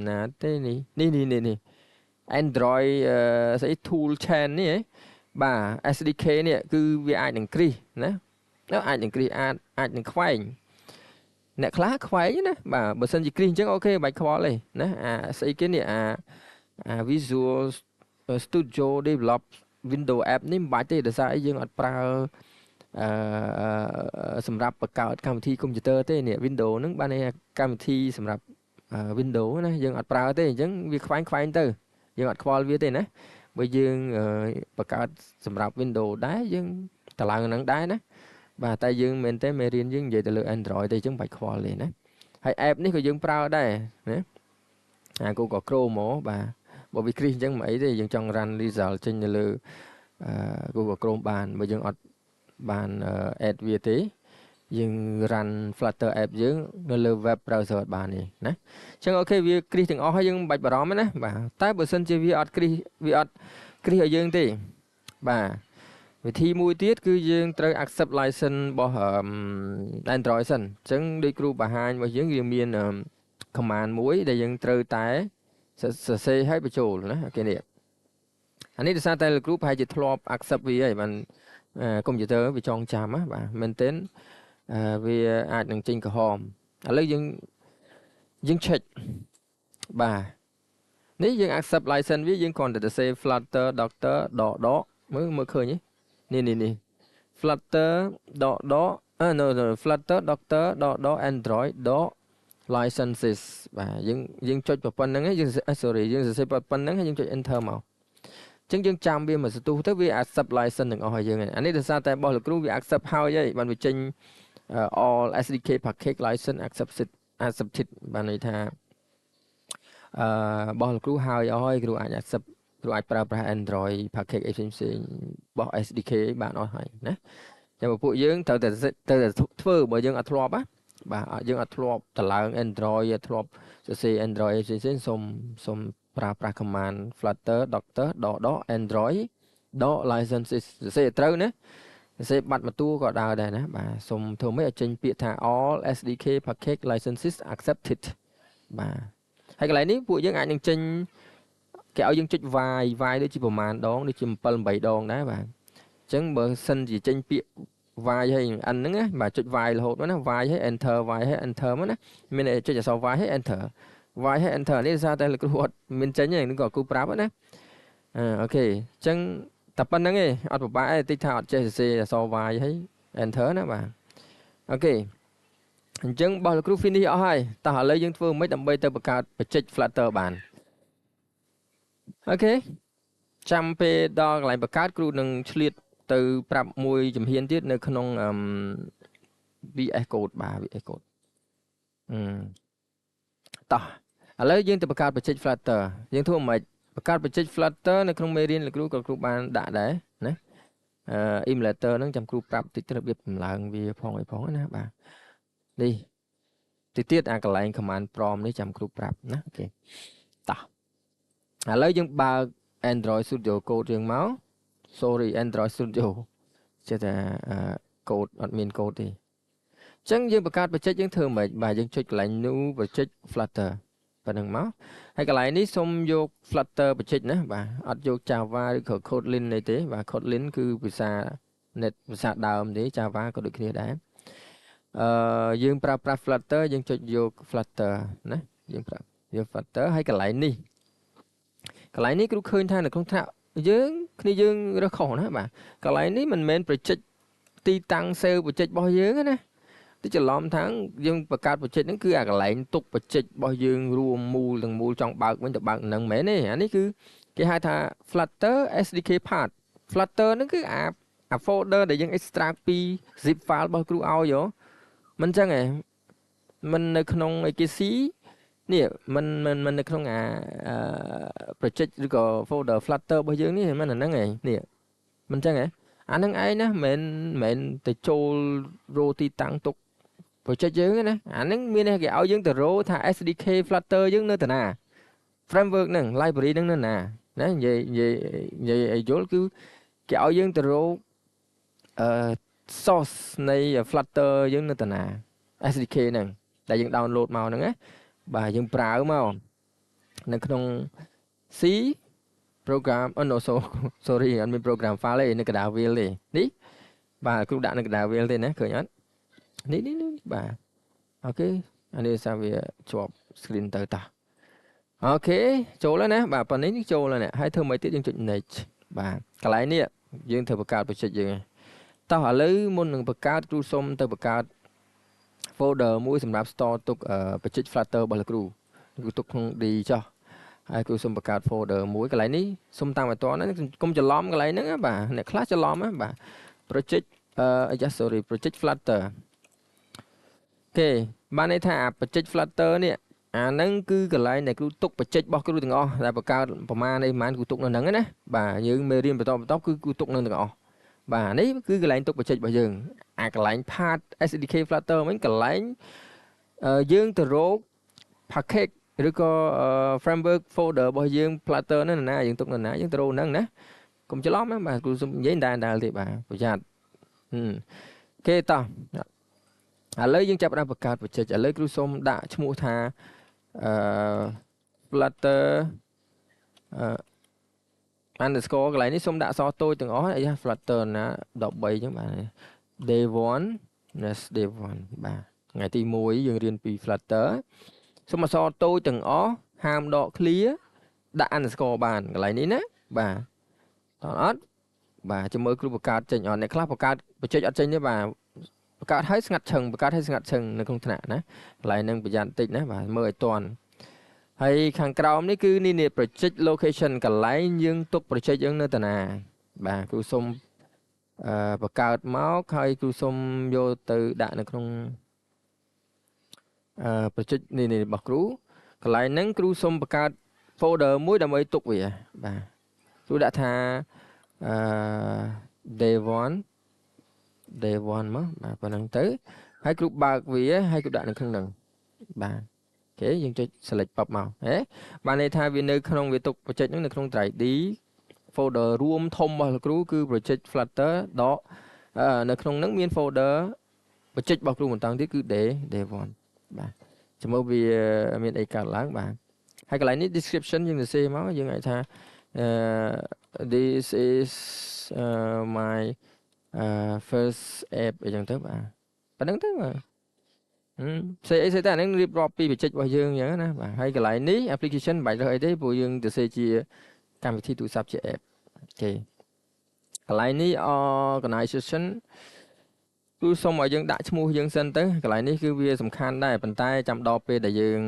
ណាទេនេះ Android ស្អី tool chain នេះបាទ SDK នេះគឺវាអាចនឹងគ្រីសណាអាចនឹងគ្រីសអាចនឹងខ្វែងអ្នកខ្លះខ្វែងណាបាទបើសិនជាគ្រីសអញ្ចឹងអូខេបាច់ខ្វល់ទេណាអាស្អីគេនេះអា Visual Studio Develop Windows App នេះមិនបាច់ទេដោយសារអីយើងអត់ប្រើសម្រាប់បង្កើតកម្មវិធីកុំព្យូទ័រទេនេះ Windows ហ្នឹងបានន័យថាកម្មវិធីសម្រាប់ Windows ណាយើងអត់ប្រើទេអញ្ចឹងវាខ្វែងទៅយើងអត់ខ្វល់វាទេណាបើយើងបង្កើតសម្រាប់ Windows ដែរយើងតឡើងហ្នឹងដែរណាបាទតែយើងមែនទេមេរៀនយើងនិយាយទៅលើ Android ទេអញ្ចឹងបាច់ខ្វល់ទេណាហើយ app នេះក៏យើងប្រើដែរណាGoogle Chrome ហ្មងបាទបើវាគ្រីសអញ្ចឹងមិនអីទេយើងចង់ run result ចេញនៅលើGoogle Chrome បានបើយើងអត់បាន add វាទេយើង run Flutter app យើងនៅលើ web browser អត់បានទេណាអញ្ចឹងអូខេវាគ្រីសទាំងអស់ហើយយើងមិនបាច់បារម្ភទេណាបាទតែបើសិនជាវាអត់គ្រីសឲ្យយើងទេបាទវិធីមួយទៀតគឺយើងត្រូវ accept license របស់ Android សិនអញ្ចឹងដូចគ្រូបង្ហាញរបស់យើងវាមាន command មួយដែលយើងត្រូវតែសរសេរឲ្យបញ្ចូលណាអូខេនេះអានេះដោយសារតែលោកគ្រូប្រហែលជាធ្លាប់ accept វាហើយបានកុំព្យូទ័រវាចងចាំណាបាទមែនទែនវាអាចនឹងចេញក្រហមឥឡូវយើង check បាទនេះយើង accept license វាយើងគ្រាន់តែទៅ save flutter doctor ដកមើលឃើញនេះ flutter ដកno flutter doctor ដក android ដក licenses បាទយើងចុចប៉ុណ្្នឹងយើង sorry យើងសរសេរប៉ុណ្្នឹងហើយយើងចុច enter មកអញ្ចឹងយើងចាំវាមកសន្ទុះទៅវា accept license ទាំងអស់ឲ្យយើងអានេះដោយសារតែរបស់លោកគ្រូវា accept ហើយបានវាចេញ all SDK package license accepted បានន័យថារបស់លោកគ្រូហើយអស់ហើយគ្រូអាច accept គ្រូអាចប្រើប្រាស់ Android package ផ្សេងរបស់ SDK បានអស់ហើយណាចាំពួកយើងត្រូវតែធ្វើបើយើងអត់ធ្លាប់ណាបាទយើងអត់ធ្លាប់តឡើង Android ធ្លាប់សរសេរ Android ផ្សេងសូមប្រើប្រាស់ command flutter doctor ដក Android ដក licenses សរសេរត្រូវណាសរសេរបាត់មួយតួក៏ដើរដែរណាបាទសូមធ្វើម៉េចឲ្យចេញពាក្យថា all SDK package licenses accepted បាទហើយកន្លែងនេះពួកយើងអាចនឹងចេញគេឲ្យយើងចុច y ដូចជាប្រមាណដងដូចជា7 8ដងដែរបាទអញ្ចឹងបើសិនជាចេញពាក្យ y ហើយ n ហ្នឹងណាបាទចុច y រហូតមកណា y ហើយ enter y ហើយ enter មកណាមានចុចអក្សរ y ហើយ enter y ហើយ enter នេះដោយសារតែលោកគ្រូអត់មានចេញទេនឹងក៏គ្រូប្រាប់ណាអូខេអញ្ចឹងតែប៉ុណ្្នឹងឯងអត់ពិបាកទេតិចថាអត់ចេះសរសេរអក្សរ y ហើយ enter ណាបាទអូខេអញ្ចឹងរបស់លោកគ្រូ finish អស់ហើយតោះឥឡូវយើងធ្វើមិនដើម្បីទៅបង្កើតបច្ចេក Flutter បានអូខេចាំពេលដល់កន្លែងបង្កើតគ្រូនឹងឆ្លៀតទៅប្រាប់មួយជំហានទៀតនៅក្នុងVS Code បាទ VS Code តោះឥឡូវយើងទៅបង្កើតបច្ចេក Flutter យើងធ្វើមិនបង្កើតបច្ចេក Flutter នៅក្នុងមេរៀនលោកគ្រូក៏គ្រូបានដាក់ដែរណា emulator ហ្នឹងចាំគ្រូប្រាប់តិចរបៀបចម្លើងវាផងណាបាទនេះទៀតអាកន្លែង command prompt នេះចាំគ្រូប្រាប់ណាអូខេតោះឥឡូវយើងបើក Android Studio Code យើងមក sorry Android Studio ចេះតែcode អត់មាន code ទេអញ្ចឹងយើងបង្កើតបច្ចេកយើងធ្វើមិនបាទយើងចុចកន្លែង new បច្ចេក Flutter ប៉ុណ្្នឹងមកហើយកន្លែងនេះសូមយក Flutter បច្ចេកណាបាទអត់យក Java ឬក៏ Kotlin នេះទេបាទ Kotlin គឺភាសា net ភាសាដើមទេ Java ក៏ដូចគ្នាដែរយើងប្រើប្រាស់ Flutter យើងចុចយក Flutter ណាយើងប្រើយក Flutter ហើយកន្លែងនេះគ្រូឃើញថានៅក្នុងថ្នាក់យើងរើសខុសណាបាទកន្លែងនេះមិនមែនប្រជិចទីតាំង save បច្ចេករបស់យើងណាទីច្រឡំថាយើងបង្កើតបច្ចេកហ្នឹងគឺអាកន្លែងទុកបច្ចេករបស់យើងរួមមូលទាំងមូលចង់បើកវិញទៅបើកនឹងមែនទេអានេះគឺគេហៅថា Flutter SDK part Flutter ហ្នឹងគឺអា folder ដែលយើង extract ពី zip file របស់គ្រូឲ្យមិនចឹងទេមិននៅក្នុងអីគេស៊ីនេះមិននៅក្នុងអា project ឬក៏ folder Flutter របស់យើងនេះមិនអាហ្នឹងឯងនេះមិនចឹងទេអាហ្នឹងឯងណាមិនទៅចូលរោទីតាំងទុក project យើងណាអាហ្នឹងមានគេឲ្យយើងទៅរោថា SDK Flutter យើងនៅតាណា framework ហ្នឹង library ហ្នឹងនៅណា ណានិយាយឲ្យយល់គឺគេឲ្យយើងទៅរកsource នៃ Flutter យើងនៅតាណា SDK ហ្នឹងដែលយើង download មកហ្នឹងណាបាទយើងប្រើមកនៅក្នុង C program no sorry អត់មាន program file ទេនៅកណ្ដាល wheel ទេនេះបាទគ្រូដាក់នៅកណ្ដាល wheel ទេណាឃើញអត់នេះបាទអូខេអានេះសាវាជាប់ screen ទៅតោះអូខេចូលហើយណាបាទប៉ុណ្ណេះនេះចូលហើយណាហើយធ្វើម៉េចទៀតយើងចុច next បាទកន្លែងនេះយើងត្រូវបង្កើត project យើងតោះឥឡូវមុននឹងបង្កើតគ្រូសុំទៅបង្កើត folder មួយសម្រាប់ store ទុកproject Flutter របស់លោកគ្រូទុកក្នុង D ចុះហើយគ្រូសុំបង្កើត folder មួយកន្លែងនេះសុំតាមឲ្យតណាកុំច្រឡំកន្លែងហ្នឹងបាទអ្នកខ្លះច្រឡំណាបាទ project project Flutter គេបានន័យថាproject Flutter នេះអាហ្នឹងគឺកន្លែងដែលគ្រូទុកproject របស់គ្រូទាំងអស់ដែលបង្កើតប្រមាណនេះប្រហែលគ្រូទុកនៅហ្នឹងណាបាទយើងមេរៀនបន្តគឺគ្រូទុកនៅទាំងអស់បាទនេះគឺកន្លែងទុកproject របស់យើងអាកន្លែង part SDK Flutter មិញកន្លែងយើងទៅរក package ឬក៏ framework folder របស់យើង Flutter ហ្នឹងណាយើងទុកនៅណាយើងទៅរកហ្នឹងណាកុំច្រឡំណាបាទគ្រូសុំនិយាយដាល់ទេបាទប្រយ័ត្នគេតោះឥឡូវយើងចាប់ផ្ដើមបង្កើត project ឥឡូវគ្រូសុំដាក់ឈ្មោះថាFlutter underscore កន្លែងនេះសុំដាក់អក្សរតូចទាំងអស់អីថា Flutter ណា13អញ្ចឹងបាទ day 1 next day 1បាទថ្ងៃទី1យើងរៀនពី Flutter សុំអក្សរតូចទាំងអស់ហាមដក clear ដាក់ underscore បានកន្លែងនេះណាបាទតោះអត់បាទចាំមើលគ្រូបង្កើតចេញអត់អ្នកខ្លះបង្កើតបញ្ចេញអត់ចេញទេបាទបង្កើតឲ្យស្ងាត់ឈឹងបង្កើតឲ្យស្ងាត់ឈឹងនៅក្នុងថ្នាក់ណាកន្លែងហ្នឹងប្រយ័ត្នតិចណាបាទមើលឲ្យតន់ហើយខាងក្រោមនេះគឺនេះ project location កន្លែងយើងទុក project យើងនៅតាណាបាទគ្រូសុំបង្កើតមកហើយគ្រូសុំយកទៅដាក់នៅក្នុងproject នេះរបស់គ្រូកន្លែងហ្នឹងគ្រូសុំបង្កើត folder មួយដើម្បីទុកវាបាទគ្រូដាក់ថាday 1មកបាទប៉ុណ្្នឹងទៅហើយគ្រូបើកវាហើយគ្រូដាក់នៅក្នុងហ្នឹងបាទអូខេយើងចុច select pop មកហេបានន័យថាវានៅក្នុងវាទុក project ហ្នឹងនៅក្នុង drive D folder រួមធំរបស់លោកគ្រូគឺ project Flutter ដកនៅក្នុងហ្នឹងមាន folder project របស់គ្រូបន្តទៀតគឺ day 1បាទចាំមើលវាមានអីកើតឡើងបាទហើយកន្លែងនេះ description យើងសរសេរមកយើងអាចថាthis is my first app អីចឹងទៅបាទប៉ណ្ណឹងទៅបាទផ្សេងអីស្អីតែអាហ្នឹងរៀបរាប់ពី project របស់យើងអញ្ចឹងណាបាទហើយកន្លែងនេះ application មិនបាច់រើសអីទេព្រោះយើងសរសេរជាកម្មវិធីទូរស័ព្ទជា app អូខេកន្លែងនេះ organization គឺសូមឲ្យយើងដាក់ឈ្មោះយើងសិនទៅកន្លែងនេះគឺវាសំខាន់ដែរប៉ុន្តែចាំដល់ពេលដែលយើង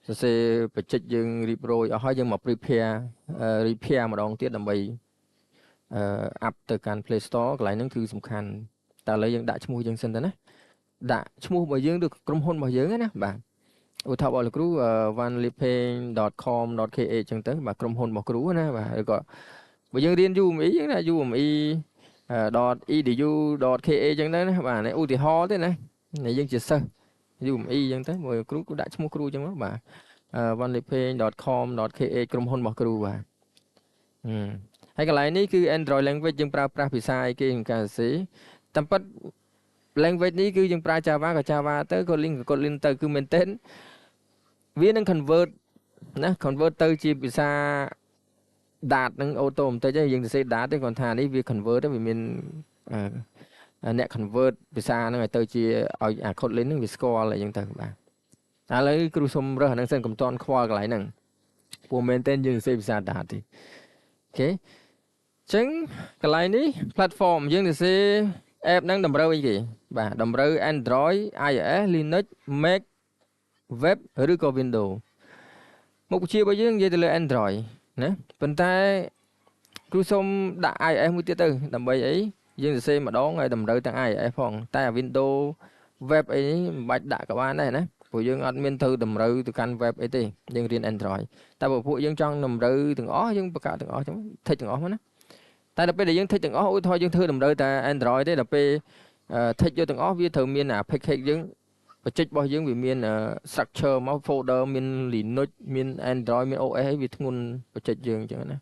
សរសេរ project យើងរៀបរយអស់ហើយយើងមក repair ម្ដងទៀតដើម្បីup ទៅកាន់ Play Store កន្លែងហ្នឹងគឺសំខាន់តែឥឡូវយើងដាក់ឈ្មោះយើងសិនទៅណាដាក់ឈ្មោះរបស់យើងឬក្រុមហ៊ុនរបស់យើងណាបាទឧទាហរណ៍លោកគ្រូ vanlipeng.com.ke អញ្ចឹងទៅបាទក្រុមហ៊ុនរបស់គ្រូណាបាទឬក៏បើយើងរៀន UME អញ្ចឹងណា UME.edu.ke អញ្ចឹងទៅណាបាទនេះឧទាហរណ៍ទេណាយើងជាសិស្ស UME អញ្ចឹងទៅមើលគ្រូដាក់ឈ្មោះគ្រូអញ្ចឹងមកបាទ vanlipeng.com.ke ក្រុមហ៊ុនរបស់គ្រូបាទហើយកន្លែងនេះគឺ Android language យើងប្រើប្រាស់ភាសាអីគេក្នុងការសរសេរតាមពិត language នេះគឺយើងប្រើ Java ក៏ Java ទៅ Kotlin ក៏ Kotlin ទៅគឺមែនទែនវានឹង convert ណា convert ទៅជាភាសា data នឹង auto បន្តិចយើងសរសេរ data ទេគាត់ថានេះវា convert ទៅវាមានអ្នក convert ភាសាហ្នឹងឲ្យទៅជាឲ្យអា Kotlin ហ្នឹងវាស្គាល់អីចឹងទៅបាទឥឡូវគ្រូសុំរើសអាហ្នឹងសិនកំតន់ខ្វល់កន្លែងហ្នឹងព្រោះមែនទែនយើងសរសេរភាសា data ទេអូខេចឹងកន្លែងនេះ platform យើងសរសេរ app ហ្នឹងតម្រូវអីគេបាទតម្រូវ Android iOS Linux Mac web ឬក៏ Windows មុខវិជ្ជារបស់យើងនិយាយទៅលើ Android ណាប៉ុន្តែគ្រូសុំដាក់ iOS មួយទៀតទៅដើម្បីអីយើងសរសេរម្ដងហើយតម្រូវទាំង iOS ផងតែ Windows web អីមិនបាច់ដាក់ក៏បានដែរណាព្រោះយើងអត់មានទៅតម្រូវទៅកាន់ web អីទេយើងរៀន Android តែបើពួកយើងចង់តម្រូវទាំងអស់យើងបង្កើតទាំងអស់ចឹង thích ទាំងអស់មកណាតែដល់ពេលដែលយើង thích ទាំងអស់ឧទាហរណ៍យើងធ្វើតម្រូវតែ Android ទេដល់ពេល thích យកទាំងអស់វាត្រូវមានអា package យើង project របស់យើងវាមាន structure មក folder មាន Linux មាន Android មាន OS វាធ្ងន់ project យើងអញ្ចឹងណា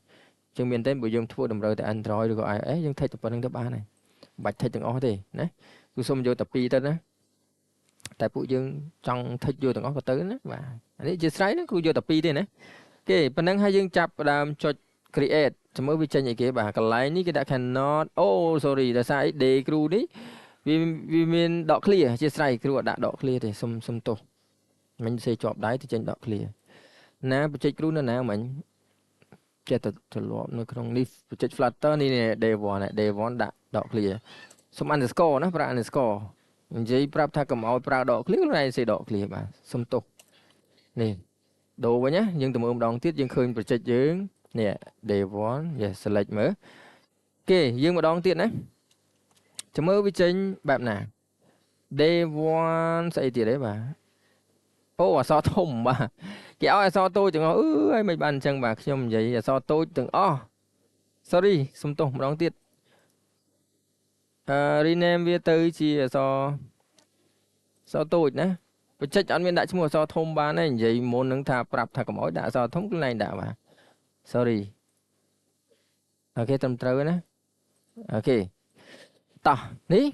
Chứ miền tên bởi dương thua đầm rơi tại Android rồi gọi ấy dương thay tập phần tập 3 này bạch thay từng ó thì đấy cứ xông vô tập pi tên đó tại phụ dương trong thay vô từng ó có tới nữa và đấy chia sẻ nó cứ vô tập pi thế này cái phần năng hai dương chập làm cho create cho mới vi chân như kia bà cái lại ní cái đã cannot oh sorry là sai đề crew đấy vì mình đọc clear chia sẻ crew đã đọc clear thì xông tổ mình sẽ chọn đáy thì trên đọc clear nè bị chết crew nó mình chết từ lọ nó không đi chết flutter này devon đã đọc clear xông underscore nó pra underscore vậy prap tha cầm ao pra đọc clear này sẽ đọc clear bà xông tổ nè đồ vậy nhá nhưng tụi đòn tiết dương khơi bị chết dương nè devon select mở ok dương một đòn tiết đấy cho mới với trên bạn nào devon sẽ tiệt đấy bà ô so thùng bà kéo so tôi chừng ơi mày bàn chẳng bà không vậy so tôi từng sorry xung tùng đón tiết rename với tư chi so tôi nè và chắc chắn mình đã mua so thùng ba này vậy muốn nâng thà prap thà cầm ối đã so thống cái này đã mà sorry ok tầm trâu nè ok ta ní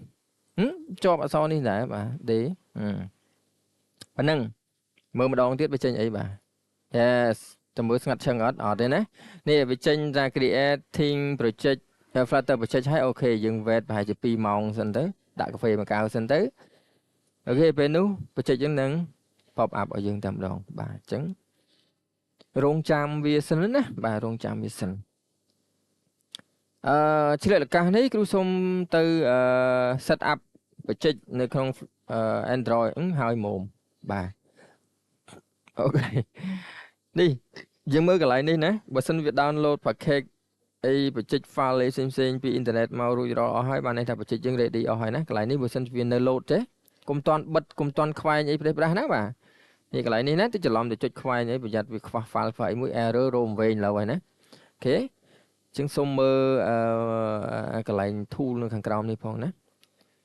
cho bà so đi đã bà để bà nâng mơ mà đón tiết với trên ấy bà yes tầm bữa ngặt chân ở đây nè nè với trên ra creating project Flutter project hay ok dừng về bài chụp pi mong xin tới đã cà phê mà cao xin tới ok bên nú project chứng năng pop up ở dương tầm đòn bà chứng rong cham vi sinh á bà rong cham vi sinh chỉ là cái này cứ xong từ setup project nơi không Android hai mồm bà ok đi dương mới cái lại đi nè bà xin việc download package ai project file xemពី internet មករួចរាល់អស់ហើយបានន័យថា project យើង ready អស់ហើយណាកន្លែងនេះបើសិនវានៅ load ទេកុំតន់បិទកុំតន់ខ្វែងអីប្រេះប្រាស់ណាបាទនេះកន្លែងនេះណាទៅច្រឡំទៅចុចខ្វែងអីប្រយ័ត្នវាខ្វះ file មួយ error រោមវែងឡើយហើយណាអូខេជាងសុំមើលកន្លែង tool នៅខាងក្រោមនេះផងណា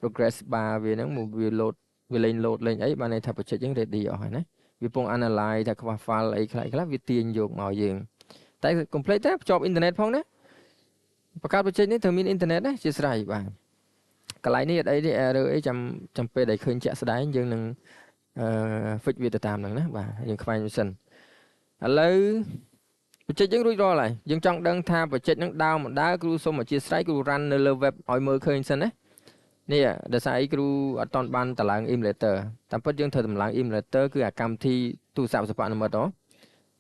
progress bar វាហ្នឹងមកវា load វាលេង load លេងអីបានន័យថា project យើង ready អស់ហើយណាវាពង analyze ថាខ្វះ file អីខ្លះវាទាញយកមកយើងតែ complete តែភ្ជាប់ internet ផងណាประกาศประเทศนี้เธอมีอินเทอร์เน็ตนะจะใส่บ้างกลายนี้ได้ที่error ấyจำเป็นได้คืนแจกสไลด์ยังหนึ่งฟิกวิธีตามหนึ่งนะบ้างยังควายยังสินแล้วประเทศยังรู้รออะไรยังจังดังท่าประเทศยังดาวมันได้ครูส่งมาchia sẻครูรันในเลเว็บอ่อยมือเคยสินนะนี่เดี๋ยวใส่ครูตอนบันตารางอิมเลเตอร์แต่พอยังเธอตารางอิมเลเตอร์คือการที่ตู้สาวสปานมาต่อ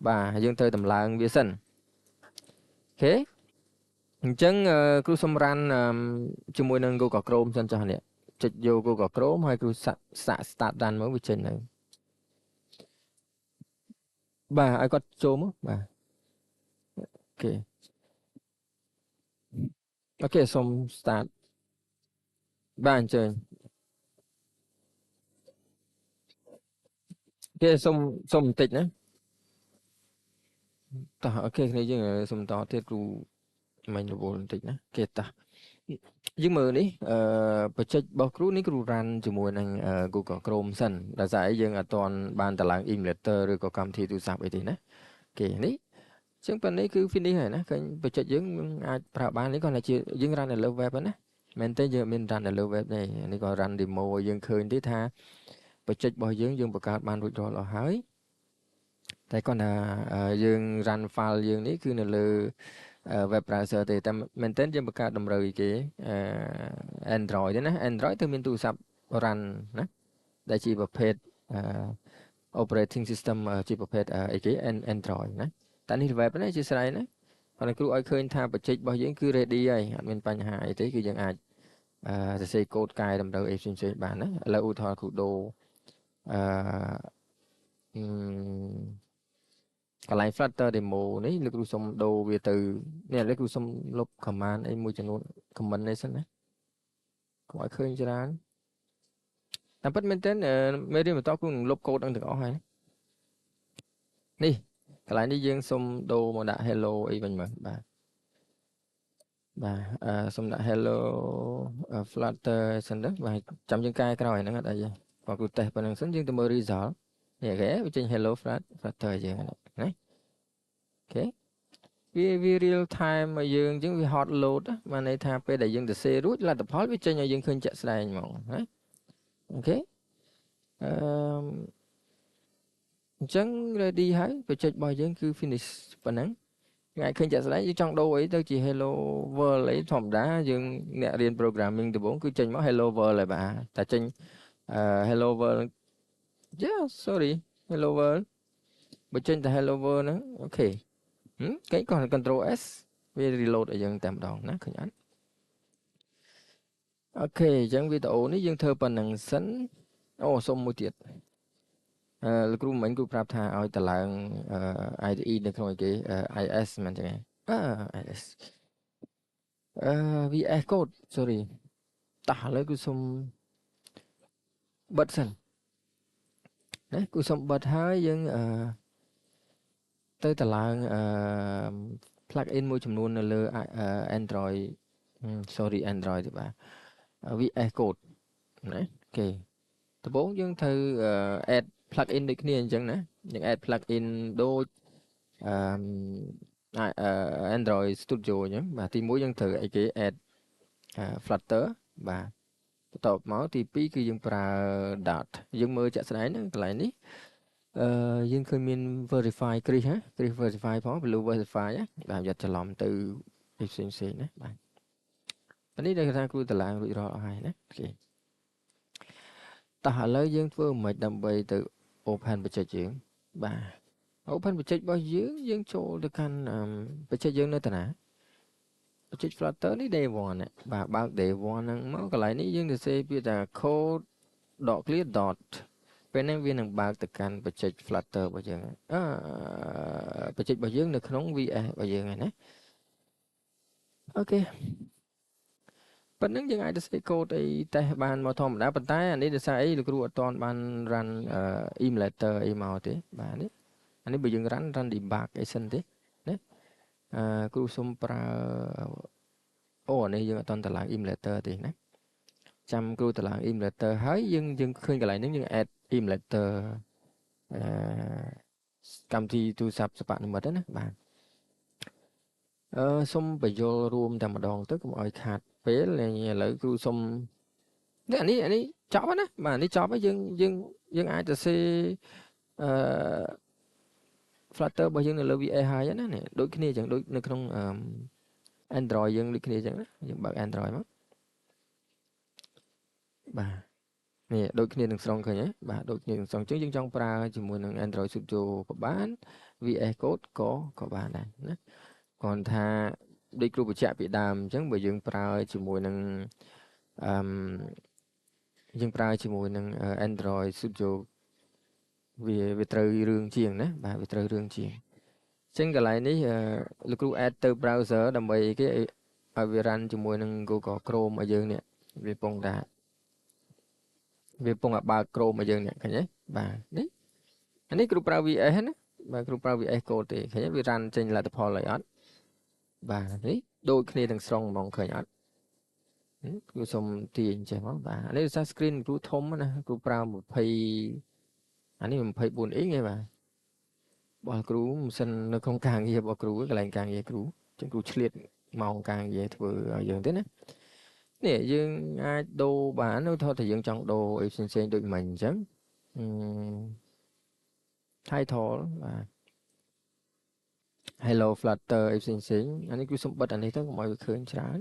บ้างยังเธอตารางวิสินโอเคចឹងគ្រូសំរានជាមួយនឹង Google Chrome សិនចុះនេះចុចយក Google Chrome ហើយគ្រូសាក់ start run មកវាចេញនៅបាទឲ្យគាត់ចូលមកបាទអូខេសូម start បាទអញ្ជើញគេសូមបន្តិចណាតោះអូខេគ្នាយើងសូមតទៀតគ្រូមិនរវល់បន្តិចណាគេតោះយើងមើលនេះproject របស់គ្រូនេះគ្រូ run ជាមួយនឹង Google Chrome សិនដោយសារអីយើងអត់ទាន់បានតម្លើង emulator ឬក៏កម្មវិធីទូរស័ព្ទអីទេណាគេនេះចឹងប៉ុណ្នេះគឺ finish ហើយណាឃើញ project យើងអាចប្រើបាននេះគាត់ថាជាយើង run នៅលើ web ណាមែនទេយើងមាន run នៅលើ web ទេនេះក៏ run demo ឲ្យយើងឃើញទេថា project របស់យើងបង្កើតបានរួចរាល់អស់ហើយតែគាត់ថាយើង run file យើងនេះគឺនៅលើ web browser ទេតែមែនតើយើងបង្កើតតម្រូវគេAndroid ទេណា Android ទៅមានទូរស័ព្ទ run ណាដែលជាប្រភេទoperating system ជាប្រភេទអីគេ Android ណាតែនេះ web ណាជាស្រ័យណាគាត់គ្រូឲ្យឃើញថា project របស់យើងគឺ ready ហើយអត់មានបញ្ហាអីទេគឺយើងអាចសរសេរកូដកែតម្រូវអីផ្សេងៗបានណាឥឡូវឧទាហរណ៍គ្រូដូរកន្លែង Flutter demo នេះលោកគ្រូសុំដូរវាទៅនេះលោកគ្រូសុំលុប command អីមួយចំនួន comment នេះសិនណាកុំឲ្យឃើញច្រើនតែពិតមែនទែនមេរៀនបន្តគ្រូនឹងលុបកូដទាំងអស់ហើយនេះកន្លែងនេះយើងសុំដូរមកដាក់ hello អីវិញមើលបាទសុំដាក់ hello Flutter សិនទៅបាទចាំយើងកែក្រោយហ្នឹងអត់អីទេបើគ្រូតេស្តប៉ុណ្្នឹងសិនយើងទៅមើល result នេះគេវាចេញ hello Flutter យើងណាអូខេ វា real time មកយើងអញ្ចឹងវា hot load បានន័យថាពេលដែលយើងទៅសេរួចលទ្ធផលវាចេញឲ្យយើងឃើញជាក់ស្ដែងហ្មងណាអូខេអឺអញ្ចឹង ready ហើយបច្ចេករបស់យើងគឺ finish ប៉ុណ្ណឹងថ្ងៃឃើញជាក់ស្ដែងយើងចង់ដូរអីទៅជា hello world អីធម្មតាយើងអ្នករៀន programming ដំបូងគឺចេញមក hello world ហើយបាទតែចេញhello world yeah sorry hello world បើចេញតែ hello world ហ្នឹងអូខេគេក៏ control S វា reload ឲ្យយើងតែម្ដងណាឃើញអត់អូខេអញ្ចឹងវីដេអូនេះយើងធ្វើប៉ុណ្្នឹងសិនអូសុំមួយទៀតលោកគ្រូមិញគ្រូប្រាប់ថាឲ្យតម្លើងIDE នៅក្នុងគេ IS មែនទេIS VS Code sorry តោះឥឡូវគ្រូសុំបិទសិនណាគ្រូសុំបិទហើយយើងទៅតម្លើងplug in មួយចំនួននៅលើ Android sorry Android ទេបាទ VS Code ណាអូខេដំបូងយើងត្រូវ add plug in ដូចគ្នាអញ្ចឹងណាយើង add plug in ដូចAndroid Studio អញ្ចឹងបាទទី1យើងត្រូវអីគេ add Flutter បាទបន្ទាប់មកទី2គឺយើងប្រើ dot យើងមើលជាក់ស្ដែងហ្នឹងកន្លែងនេះយើងឃើញមាន verify Chris ហ៎ Chris verify ផង blue verify បាទយកច្រឡំទៅផ្សេងៗណាបាទអានេះដែលគេថាគ្រូតម្លើងរួចរាល់អស់ហើយណាអូខេតោះឥឡូវយើងធ្វើមិនដើម្បីទៅ open បច្ចេកយើងបាទ open បច្ចេករបស់យើងចូលទៅកាន់បច្ចេកយើងនៅតាណាបច្ចេក Flutter នេះ day 1បាទបើក day 1ហ្នឹងមកកន្លែងនេះយើងទៅសេពាក្យថា code .clear dot ពេលហ្នឹងវានឹងបើកទៅកាន់បច្ចេក Flutter របស់យើងបច្ចេករបស់យើងនៅក្នុង VS របស់យើងហ្នឹងណាអូខេប៉ុណ្្នឹងយើងអាចទៅសេកូដអីតេស្តបានមកធម្មតាប៉ុន្តែអានេះដោយសារអីលោកគ្រូអត់ទាន់បាន run emulator អីមកទេបាទនេះអានេះបើយើង run debug អីសិនទេណាគ្រូសុំប្រើអូអានេះយើងអត់ទាន់តម្លើង emulator ទេណាចាំគ្រូតម្លើង emulator ហើយយើងឃើញកន្លែងហ្នឹងយើង add emulator កម្មវិធីទូរស័ព្ទសិប្បនិម្មិតណាបាទសុំបញ្យលរួមតែម្ដងទៅកុំឲ្យខាតពេលឥឡូវគ្រូសុំនេះអានេះចប់ហើយណាបាទនេះចប់ហើយយើងអាចទៅសេFlutter របស់យើងនៅលើ VS ហើយណានេះដូចគ្នាអញ្ចឹងដូចនៅក្នុងAndroid យើងដូចគ្នាអញ្ចឹងណាយើងបើក Android មកបាទនេះដូចគ្នានឹងស្រង់ឃើញទេបាទដូចគ្នានឹងស្រង់អញ្ចឹងយើងចង់ប្រើជាមួយនឹង Android Studio ក៏បាន VS Code ក៏បានដែរណាគ្រាន់ថាដូចគ្រូបញ្ជាក់ពីដើមអញ្ចឹងបើយើងប្រើជាមួយនឹងយើងប្រើជាមួយនឹង Android Studio វាត្រូវរឿងជាងណាបាទវាត្រូវរឿងជាងអញ្ចឹងកន្លែងនេះលោកគ្រូ add ទៅ browser ដើម្បីគេឲ្យវា run ជាមួយនឹង Google Chrome ឲ្យយើងនេះវាពងតែបើក Chrome ឲ្យយើងនេះឃើញទេបាទនេះអានេះគ្រូប្រើ VS ណាបាទគ្រូប្រើ VS Code ទេឃើញទេវា run ចេញលទ្ធផលឲ្យអត់បាទនេះដូចគ្នាទាំងស្រុងហ្មងឃើញអត់គ្រូសុំទាញចេះមកបាទអានេះដោយសារ screen គ្រូធំណាគ្រូប្រើ20អានេះ24 inch ឯងបាទរបស់គ្រូមិនសិននៅក្នុងការងាររបស់គ្រូកន្លែងការងារគ្រូចឹងគ្រូឆ្លៀតម៉ោងការងារធ្វើឲ្យយើងទេណានេះយើងអាចដូរបាននៅថតតែយើងចង់ដូរអីផ្សេងៗដូចមិញអញ្ចឹងtitle បាទ hello flutter អីផ្សេងអានេះគឺសំបត្តិអានេះទៅកុំឲ្យវាឃើញច្រើន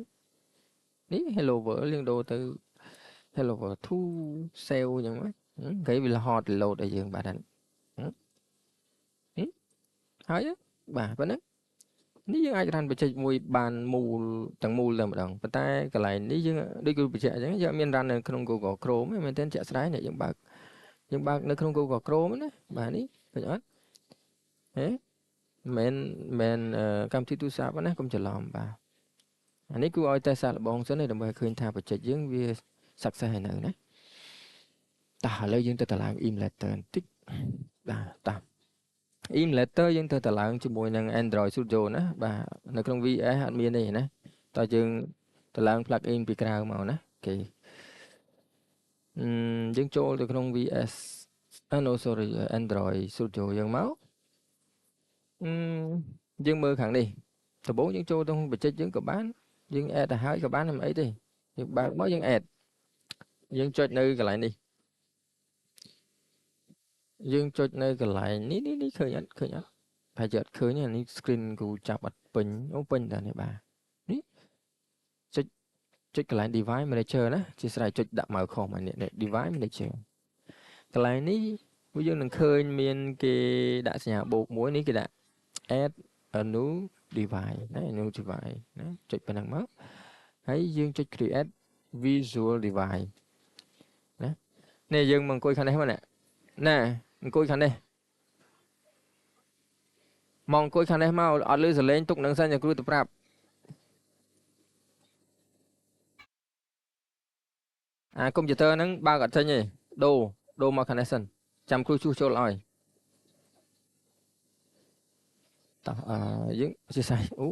នេះ hello world យើងដូរទៅ hello world to save អញ្ចឹងគេវា hot load ឲ្យយើងបាទហើយបាទប៉ុណ្ណឹងនេះយើងអាចរ៉ាន់បច្ចេកមួយបានមូលទាំងមូលតែម្ដងប៉ុន្តែកន្លែងនេះយើងដូចគ្រូបញ្ជាក់អញ្ចឹងយើងមានរ៉ាន់នៅក្នុង Google Chrome មែនទែនជាក់ស្ដែងយើងបើកនៅក្នុង Google Chrome ណាបាទនេះឃើញអត់មែនកម្មវិធីទូរស័ព្ទណាកុំច្រឡំបាទអានេះគួរឲ្យតែសាកល្បងសិនដើម្បីឃើញថាបច្ចេកយើងវា success ហើយនៅណាតោះឥឡូវយើងទៅតម្លើង emulator បន្តិចបាទតោះemulator យើងទៅតម្លើងជាមួយនឹង Android Studio ណាបាទនៅក្នុង VS អត់មានទេណាតើយើងតម្លើង plugin ពីក្រៅមកណាអូខេយើងចូលទៅក្នុង VS no sorry Android Studio យើងមកយើងមើលខាងនេះ ដំបូងយើងចូលក្នុងបច្ចេកយើងក៏បានយើង add ទៅហើយក៏បានមិនអីទេយើងបើកមកយើង add យើងចុចនៅកន្លែងនេះយើងចុចនៅកន្លែងនេះឃើញអត់ប្រហែលជាអត់ឃើញទេនេះ screen គូចាប់អត់ពេញអូពេញតែនេះបាទនេះចុចកន្លែង device manager ណាជាស្រ័យចុចដាក់មកខុសមកនេះ device manager កន្លែងនេះវាយើងនឹងឃើញមានគេដាក់សញ្ញាបូកមួយនេះគេដាក់ add a new device ណា new device ណាចុចប៉ុណ្ណឹងមកហើយយើងចុច create visual device ណានេះយើងមកអង្គុយខាងនេះមកណាអង្គុយខាងនេះមកអង្គុយខាងនេះមកអត់លឺសលេងទុកនឹងសិនគ្រូទៅប្រាប់កុំព្យូទ័រហ្នឹងបើកអត់ចេញទេដូរមកខាងនេះសិនចាំគ្រូជួសជុលឲ្យតោះយើងជាស្រ័យអូ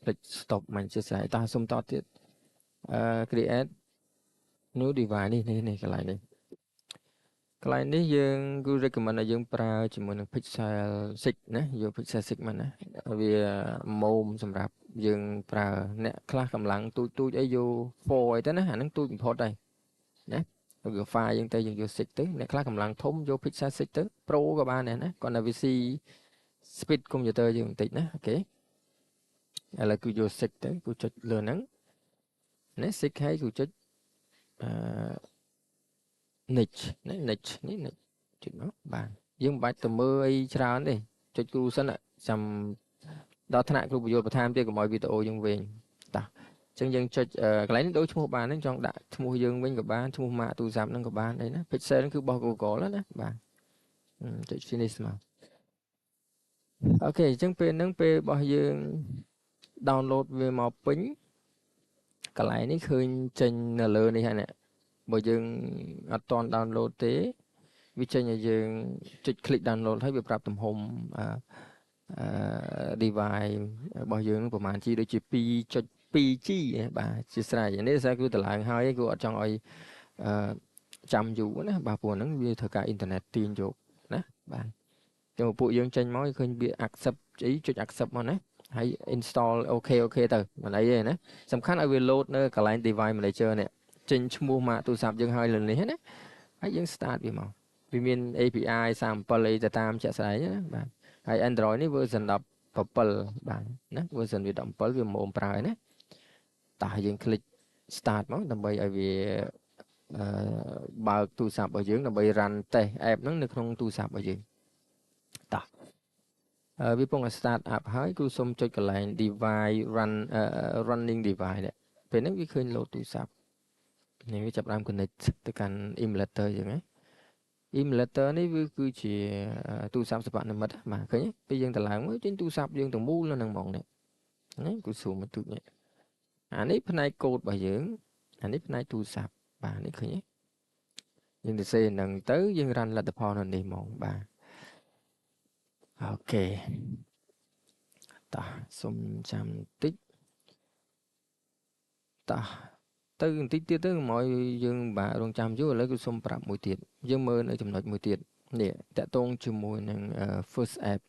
ភ្លេច stop មិនជាស្រ័យតោះសុំតទៀតcreate new device នេះកន្លែងនេះយើងគឺ recommend ឲ្យយើងប្រើជាមួយនឹង Pixel 6ណាយក Pixel 6មកណាវាម៉ូមសម្រាប់យើងប្រើអ្នកខ្លះកម្លាំងទូចអីយក4អីទៅណាអាហ្នឹងទូចបំផុតហើយណាយក file យើងទៅយើងយក6ទៅអ្នកខ្លះកម្លាំងធំយក Pixel 6ទៅ Pro ក៏បានដែរណាគាត់នៅ VC speed computer យើងបន្តិចណាអូខេឥឡូវគឺយក6ទៅគូចុចលើហ្នឹងណា6ហើយគូចុចniche នេះចុចមកបាទយើងមិនបាច់ទៅមើលអីច្រើនទេចុចគ្រូសិនចាំដល់ថ្នាក់គ្រូបញ្យល់បន្ថែមទៀតកុំឲ្យវីដេអូយើងវែងតោះអញ្ចឹងយើងចុចកន្លែងនេះដូរឈ្មោះបានហ្នឹងចង់ដាក់ឈ្មោះយើងវិញក៏បានឈ្មោះម៉ាកទូរស័ព្ទហ្នឹងក៏បានអីណា Pixel ហ្នឹងគឺរបស់ Google ណាបាទចុច finish មកអូខេអញ្ចឹងពេលហ្នឹងពេលរបស់យើង download វាមកពេញកន្លែងនេះឃើញចេញនៅលើនេះហើយណាបើយើងអត់តន់ download ទេវាចេញឲ្យយើងចុច click download ហើយវាប្រាប់ទំហំdevice របស់យើងប្រហែល G ដូចជា 2.2G បាទជាស្រ័យនេះស្អាតគឺតម្លើងហើយគឺអត់ចង់ឲ្យចាំយូរណាបាទព្រោះហ្នឹងវាត្រូវការអ៊ីនធឺណិតទាញយកណាបាទចឹងពួកយើងចេញមកឃើញវា accept អីចុច accept មកណាហើយ install អូខេទៅមិនអីទេណាសំខាន់ឲ្យវា load នៅកន្លែង device manager នេះចេញឈ្មោះម៉ាកទូរស័ព្ទយើងហើយលើនេះណាហើយយើង start វាមកវាមាន API 37អីទៅតាមជាក់ស្ដែងណាបាទហើយ Android នេះ version 17បាទណា version វា17វាមកប្រើណាតោះយើង click start មកដើម្បីឲ្យវាបើកទូរស័ព្ទរបស់យើងដើម្បី run test app ហ្នឹងនៅក្នុងទូរស័ព្ទរបស់យើងតោះវាពង start up ហើយគ្រូសុំចុចកន្លែង device running device នេះពេលហ្នឹងវាឃើញ load ទូរស័ព្ទនេះវាចាប់ដើម connect ទៅកាន់ emulator យើងណា emulator នេះវាគឺជាទូរស័ព្ទសិប្បនិម្មិតបាទឃើញទេពេលយើងទៅឡើងមើលចេញទូរស័ព្ទយើងទាំងមូលនៅនឹងហ្មងនេះណាគូស៊ូមមកទូចនេះអានេះផ្នែកកូដរបស់យើងអានេះផ្នែកទូរស័ព្ទបាទនេះឃើញទេយើងទៅសេនឹងទៅយើងរ៉ាន់លទ្ធផលនៅនេះហ្មងបាទអូខេតោះសុំចាំបន្តិចតោះទៅបន្តិចទៀតទៅកុំឲ្យយើងបាទរងចាំយូរឥឡូវគឺសុំប្រាប់មួយទៀតយើងមើលនៅចំណុចមួយទៀតនេះតកតងជាមួយនឹង first app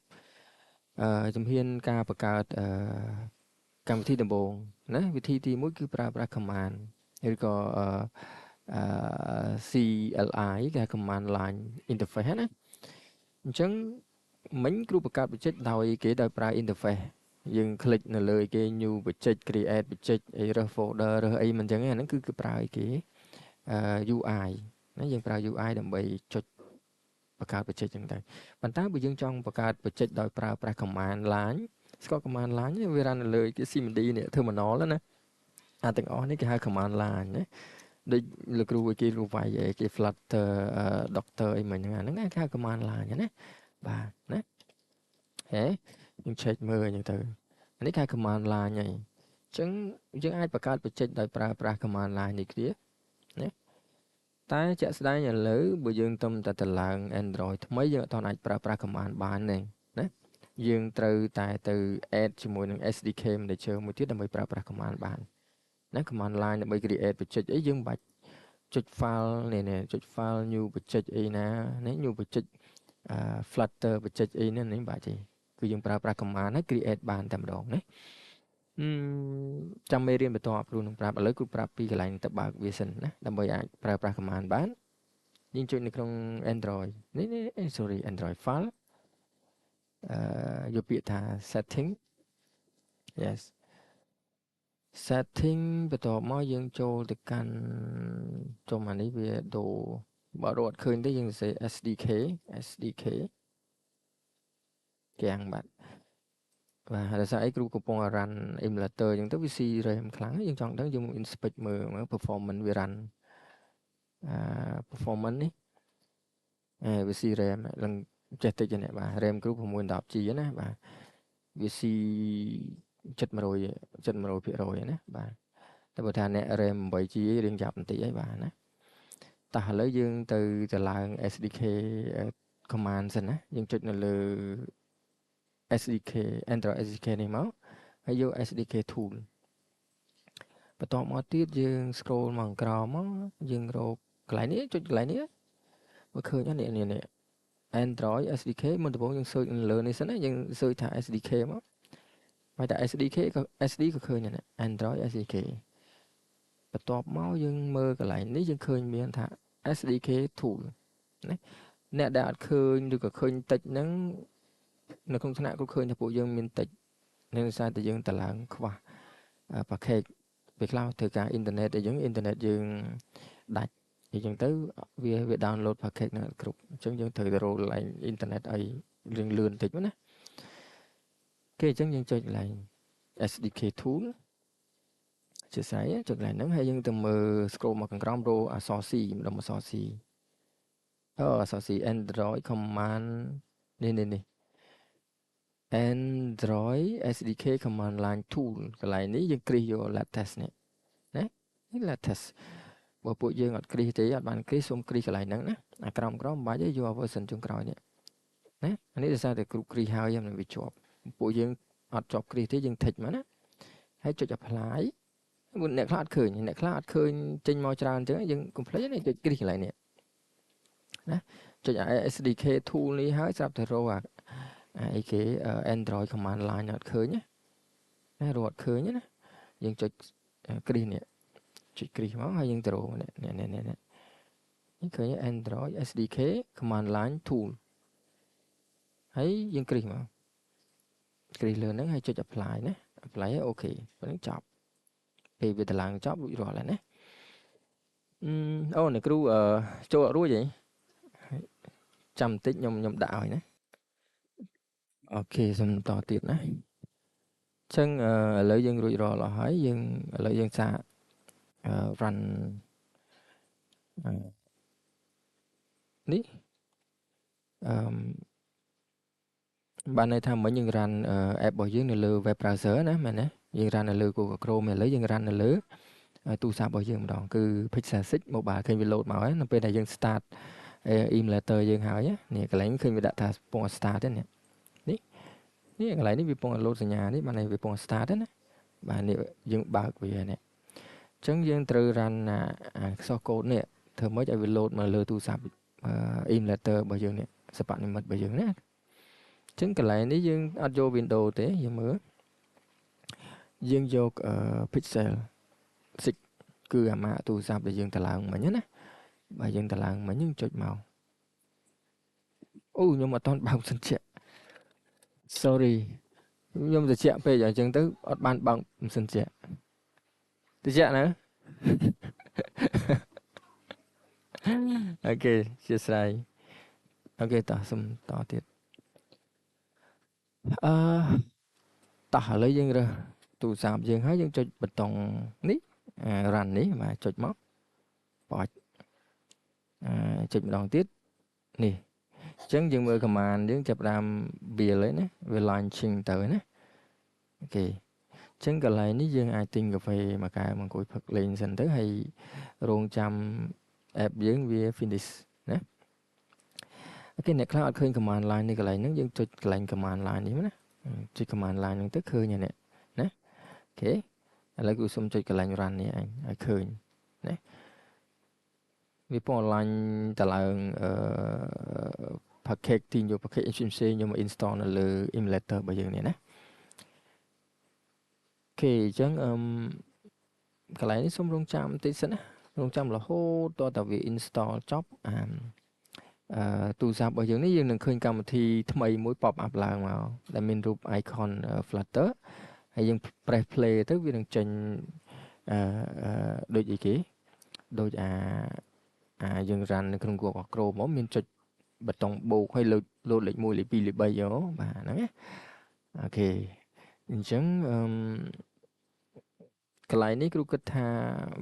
ជំហានការបង្កើតកម្មវិធីដំបូងណាវិធីទី1គឺប្រើប្រាស់ command ឬក៏CLI គេ command line interface ណាអញ្ចឹងមិញគ្រូបង្កើតបច្ចេកដោយប្រើ interface យើង click នៅលើគេ new បច្ចេក create បច្ចេកអីរើស folder រើសអីមិនអញ្ចឹងអាហ្នឹងគឺប្រើគេ UI ណាយើងប្រើ UI ដើម្បីចុចបង្កើតបច្ចេកចឹងទៅប៉ុន្តែបើយើងចង់បង្កើតបច្ចេកដោយប្រើប្រាស់ command line ស្គាល់ command line វារ៉ាន់នៅលើគេ CMD នេះ terminal ណាអាទាំងអស់នេះគេហៅ command line ណាដូចលោកគ្រូគេរូវាយគេ Flutter Doctor អីមិនហ្នឹងអាហ្នឹងគេហៅ command line ណាបាទណាហេយើង check មើលអញ្ចឹងទៅនេះគេ command line ហើយអញ្ចឹងយើងអាចបង្កើតបច្ចេកដោយប្រើប្រាស់ command line នេះគ្នាណាតែជាក់ស្ដែងឥឡូវបើយើងទំតែឡើង Android ថ្មីយើងអត់អាចប្រើប្រាស់ command បានទេណាយើងត្រូវតែទៅ add ជាមួយនឹង SDK manager មួយទៀតដើម្បីប្រើប្រាស់ command បានណា command line ដើម្បី create បច្ចេកអីយើងមិនបាច់ចុច file នេះចុច file new បច្ចេកអីណានេះ new បច្ចេកFlutter បច្ចេកអីនេះមិនបាច់ទេ គឺយើងប្រើប្រាស់ command ហើយ create បានតែម្ដងណាចាំមេរៀនបន្តគ្រូនឹងប្រាប់ឥឡូវគ្រូប្រាប់ពីកន្លែងទៅបើកវាសិនណាដើម្បីអាចប្រើប្រាស់ command បានយើងចុចនៅក្នុង Android នេះ sorry Android file យកពាក្យថា setting yes setting បន្ទាប់មកយើងចូលទៅកាន់ចូលមកនេះវាដូរបើរត់ឃើញទេយើងសរសេរ SDK គាំងបាទហើយដោយសារអីគ្រូកំពុង run emulator អញ្ចឹងទៅវាស៊ី RAM ខ្លាំងយើងចង់ដឹងយើង inspect មើល performance វា run performance នេះវាស៊ី RAM ឡើងចេះតិចនេះបាទ RAM គ្រូ 610G ណាបាទវាស៊ី700%ណាបាទតែបើថាអ្នក RAM 8G រៀងចាប់បន្តិចអីបាទណាតោះឥឡូវយើងទៅឡើង SDK command សិនណាយើងចុចនៅលើ SDK Android SDK នេះមកហើយយក SDK tool បន្ទាប់មកទៀតយើង scroll មកក្រោមមកយើងរកកន្លែងនេះចុចកន្លែងនេះមើលឃើញនេះ Android SDK មុនដំបូងយើង search នៅលើនេះសិនណាយើង search ថា SDK មកហើយតែ SD ក៏ឃើញដែរ Android SDK បន្ទាប់មកយើងមើលកន្លែងនេះយើងឃើញមានថា SDK tool ណាអ្នកដែលអត់ឃើញឬក៏ឃើញតិចហ្នឹងនៅក្នុងថ្នាក់គ្រូឃើញថាពួកយើងមានតិចនៅសារតែយើងតឡើងខ្វះ package ពេលខ្លះធ្វើការអ៊ីនធឺណិតអីចឹងអ៊ីនធឺណិតយើងដាច់អញ្ចឹងទៅវា download package ហ្នឹងអត់គ្រប់អញ្ចឹងយើងត្រូវទៅរកកន្លែងអ៊ីនធឺណិតអីលឿនបន្តិចណាគេអញ្ចឹងយើងចុចកន្លែង SDK tool ជាស្អីចុចកន្លែងហ្នឹងហើយយើងទៅមើល scroll មកខាងក្រោមរកអក្សរ C ម្ដងអក្សរ C អក្សរ C Android command នេះ Android SDK command line tool កន្លែងនេះយើងគ្រីសយក latest នេះណានេះ latest បើពួកយើងអត់គ្រីសទេអត់បានគ្រីសសូមគ្រីសកន្លែងហ្នឹងណាអាក្រោមមិនបាច់ទេយក version ចុងក្រោយនេះណាអានេះដោយសារតែគ្រូគ្រីសហើយមិនវាជាប់ពួកយើងអត់ជាប់គ្រីសទេយើង tick មកណាហើយចុច apply អ្នកខ្លះអត់ឃើញចេញមកច្រើនអញ្ចឹងយើង complete នេះចុចគ្រីសកន្លែងនេះណាចុច SDK tool នេះហើយស្រាប់តែរកអីគេ Android command line អត់ឃើញណារកអត់ឃើញណាយើងចុចគ្រីសនេះចុចគ្រីសមកហើយយើងទៅរកនេះឃើញ Android SDK command line tool ហើយយើងគ្រីសមកគ្រីសលើហ្នឹងហើយចុច apply ណា apply អូខេប៉ុណ្្នឹងចប់ពេលវាតឡើងចប់រួចរាល់ហើយណាអូអ្នកគ្រូចូលអត់រួចហីចាំបន្តិចខ្ញុំដាក់ឲ្យណាអូខេសូមតទៀតណាអញ្ចឹងឥឡូវយើងរួចរាល់អស់ហើយឥឡូវយើងសាកrun នេះបានន័យថាមិញយើង run app របស់យើងនៅលើ web browser ណាមែនទេយើង run នៅលើ Google Chrome ឥឡូវយើង run នៅលើទូរស័ព្ទរបស់យើងម្ដងគឺ Pixel 6 mobile ឃើញវា load មកហើយនៅពេលដែលយើង start emulator យើងហើយនេះកន្លែងឃើញវាដាក់ថាពង start ទេនេះកន្លែងនេះវាពង load សញ្ញានេះបានវាពង start ណាបាទនេះយើងបើកវានេះអញ្ចឹងយើងត្រូវ run ខ្សោះ code នេះធ្វើម៉េចឲ្យវា load មកលើទូរស័ព្ទemulator របស់យើងនេះសព្វនិមិត្តរបស់យើងណាអញ្ចឹងកន្លែងនេះយើងអត់យក Windows ទេយើងមើលយើងយក Pixel 6គឺអាម៉ាកទូរស័ព្ទដែលយើងតឡើងមិញណាបើយើងតឡើងមិញយើងចុចមកអូខ្ញុំអត់តន់បើកសិនជា sorry ខ្ញុំត្រជាក់ពេកអញ្ចឹងទៅអត់បានបើកមិនសិនជាត្រជាក់ណាអូខេជាស្រ័យអូខេតោះសុំតទៀតតោះឥឡូវយើងរើសទូរស័ព្ទយើងហើយយើងចុចប៊ូតុងនេះrun នេះបាទចុចមកបោះចុចម្ដងទៀតនេះអញ្ចឹងយើងមើល command យើងចាប់ដើម build ហើយណាវា launching ទៅណាអូខេអញ្ចឹងកន្លែងនេះយើងអាចទិញកាហ្វេមួយកែវមកអង្គុយផឹកលេងសិនទៅហើយរងចាំ app យើងវា finish ណាអូខេអ្នកខ្លះអត់ឃើញ command line នេះកន្លែងហ្នឹងយើងចុចកន្លែង command line នេះណាចុច command line ហ្នឹងទៅឃើញហើយនេះណាអូខេឥឡូវគឺសុំចុចកន្លែង run នេះឲ្យឃើញណាវាពង online តឡើង package ទីយក package efficiency ខ្ញុំមក install នៅលើ emulator របស់យើងនេះណាអូខេអញ្ចឹងកន្លែងនេះសូមរងចាំបន្តិចសិនណារងចាំរហូតតតែវា install ចប់ទូរស័ព្ទរបស់យើងនេះយើងនឹងឃើញកម្មវិធីថ្មីមួយ pop up ឡើងមកដែលមានរូប icon Flutter ហើយយើង press play ទៅវានឹងចេញដូចអីគេដូចយើង run នៅក្នុង Google Chrome មកមានចុចប៊ូតុងបូកហើយលោតលេខ1លេខ2លេខ3បាទហ្នឹងណាអូខេអញ្ចឹងកន្លែងនេះគ្រូគិតថា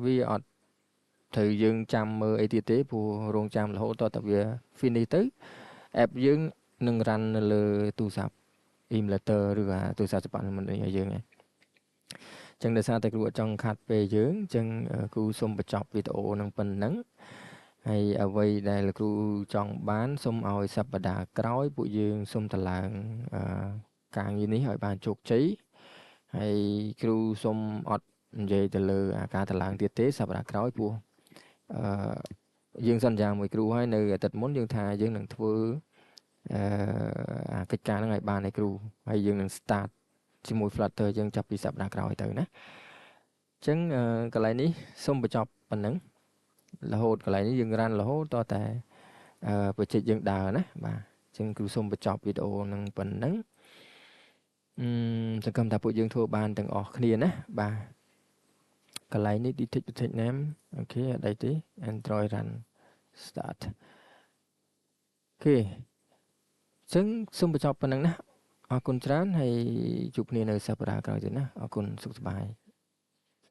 វាអត់ត្រូវយើងចាំមើលអីទៀតទេព្រោះរងចាំរហូតតតែវា finish ទៅ app យើងនឹង run នៅលើទូរស័ព្ទ emulator ឬក៏ទូរស័ព្ទសម្បត្តិរបស់យើងហ្នឹងចឹងដោយសារតែគ្រូអត់ចង់ខាត់ពេលយើងចឹងគ្រូសូមបញ្ចប់វីដេអូនឹងប៉ុណ្ណឹងហើយអ្វីដែលគ្រូចង់បានសូមឲ្យសប្តាហ៍ក្រោយពួកយើងសូមតម្លើងការងារនេះឲ្យបានជោគជ័យហើយគ្រូសូមអត់និយាយទៅលើការតម្លើងទៀតទេសប្តាហ៍ក្រោយព្រោះយើងសន្យាមួយគ្រូហើយនៅអាទិត្យមុនយើងថាយើងនឹងធ្វើកិច្ចការហ្នឹងឲ្យបានឲ្យគ្រូហើយយើងនឹង start ជាមួយ Flutter យើងចាប់ពីសប្តាហ៍ក្រោយទៅណាអញ្ចឹងកន្លែងនេះសូមបញ្ចប់ប៉ុណ្ណឹងរហូតកន្លែងនេះយើង run រហូតតតែproject យើងដើរណាបាទអញ្ចឹងគ្រូសូមបញ្ចប់វីដេអូនឹងប៉ុណ្ណឹងសង្ឃឹមថាពួកយើងធ្វើបានទាំងអស់គ្នាណាបាទកន្លែងនេះ detect name អូខេអត់អីទេ Android run start អូខេអញ្ចឹងសូមបញ្ចប់ប៉ុណ្ណឹងណាអរគុណច្រើនហើយជួបគ្នានៅសប្តាហ៍ក្រោយទៀតណាអរគុណសុខសប្បាយ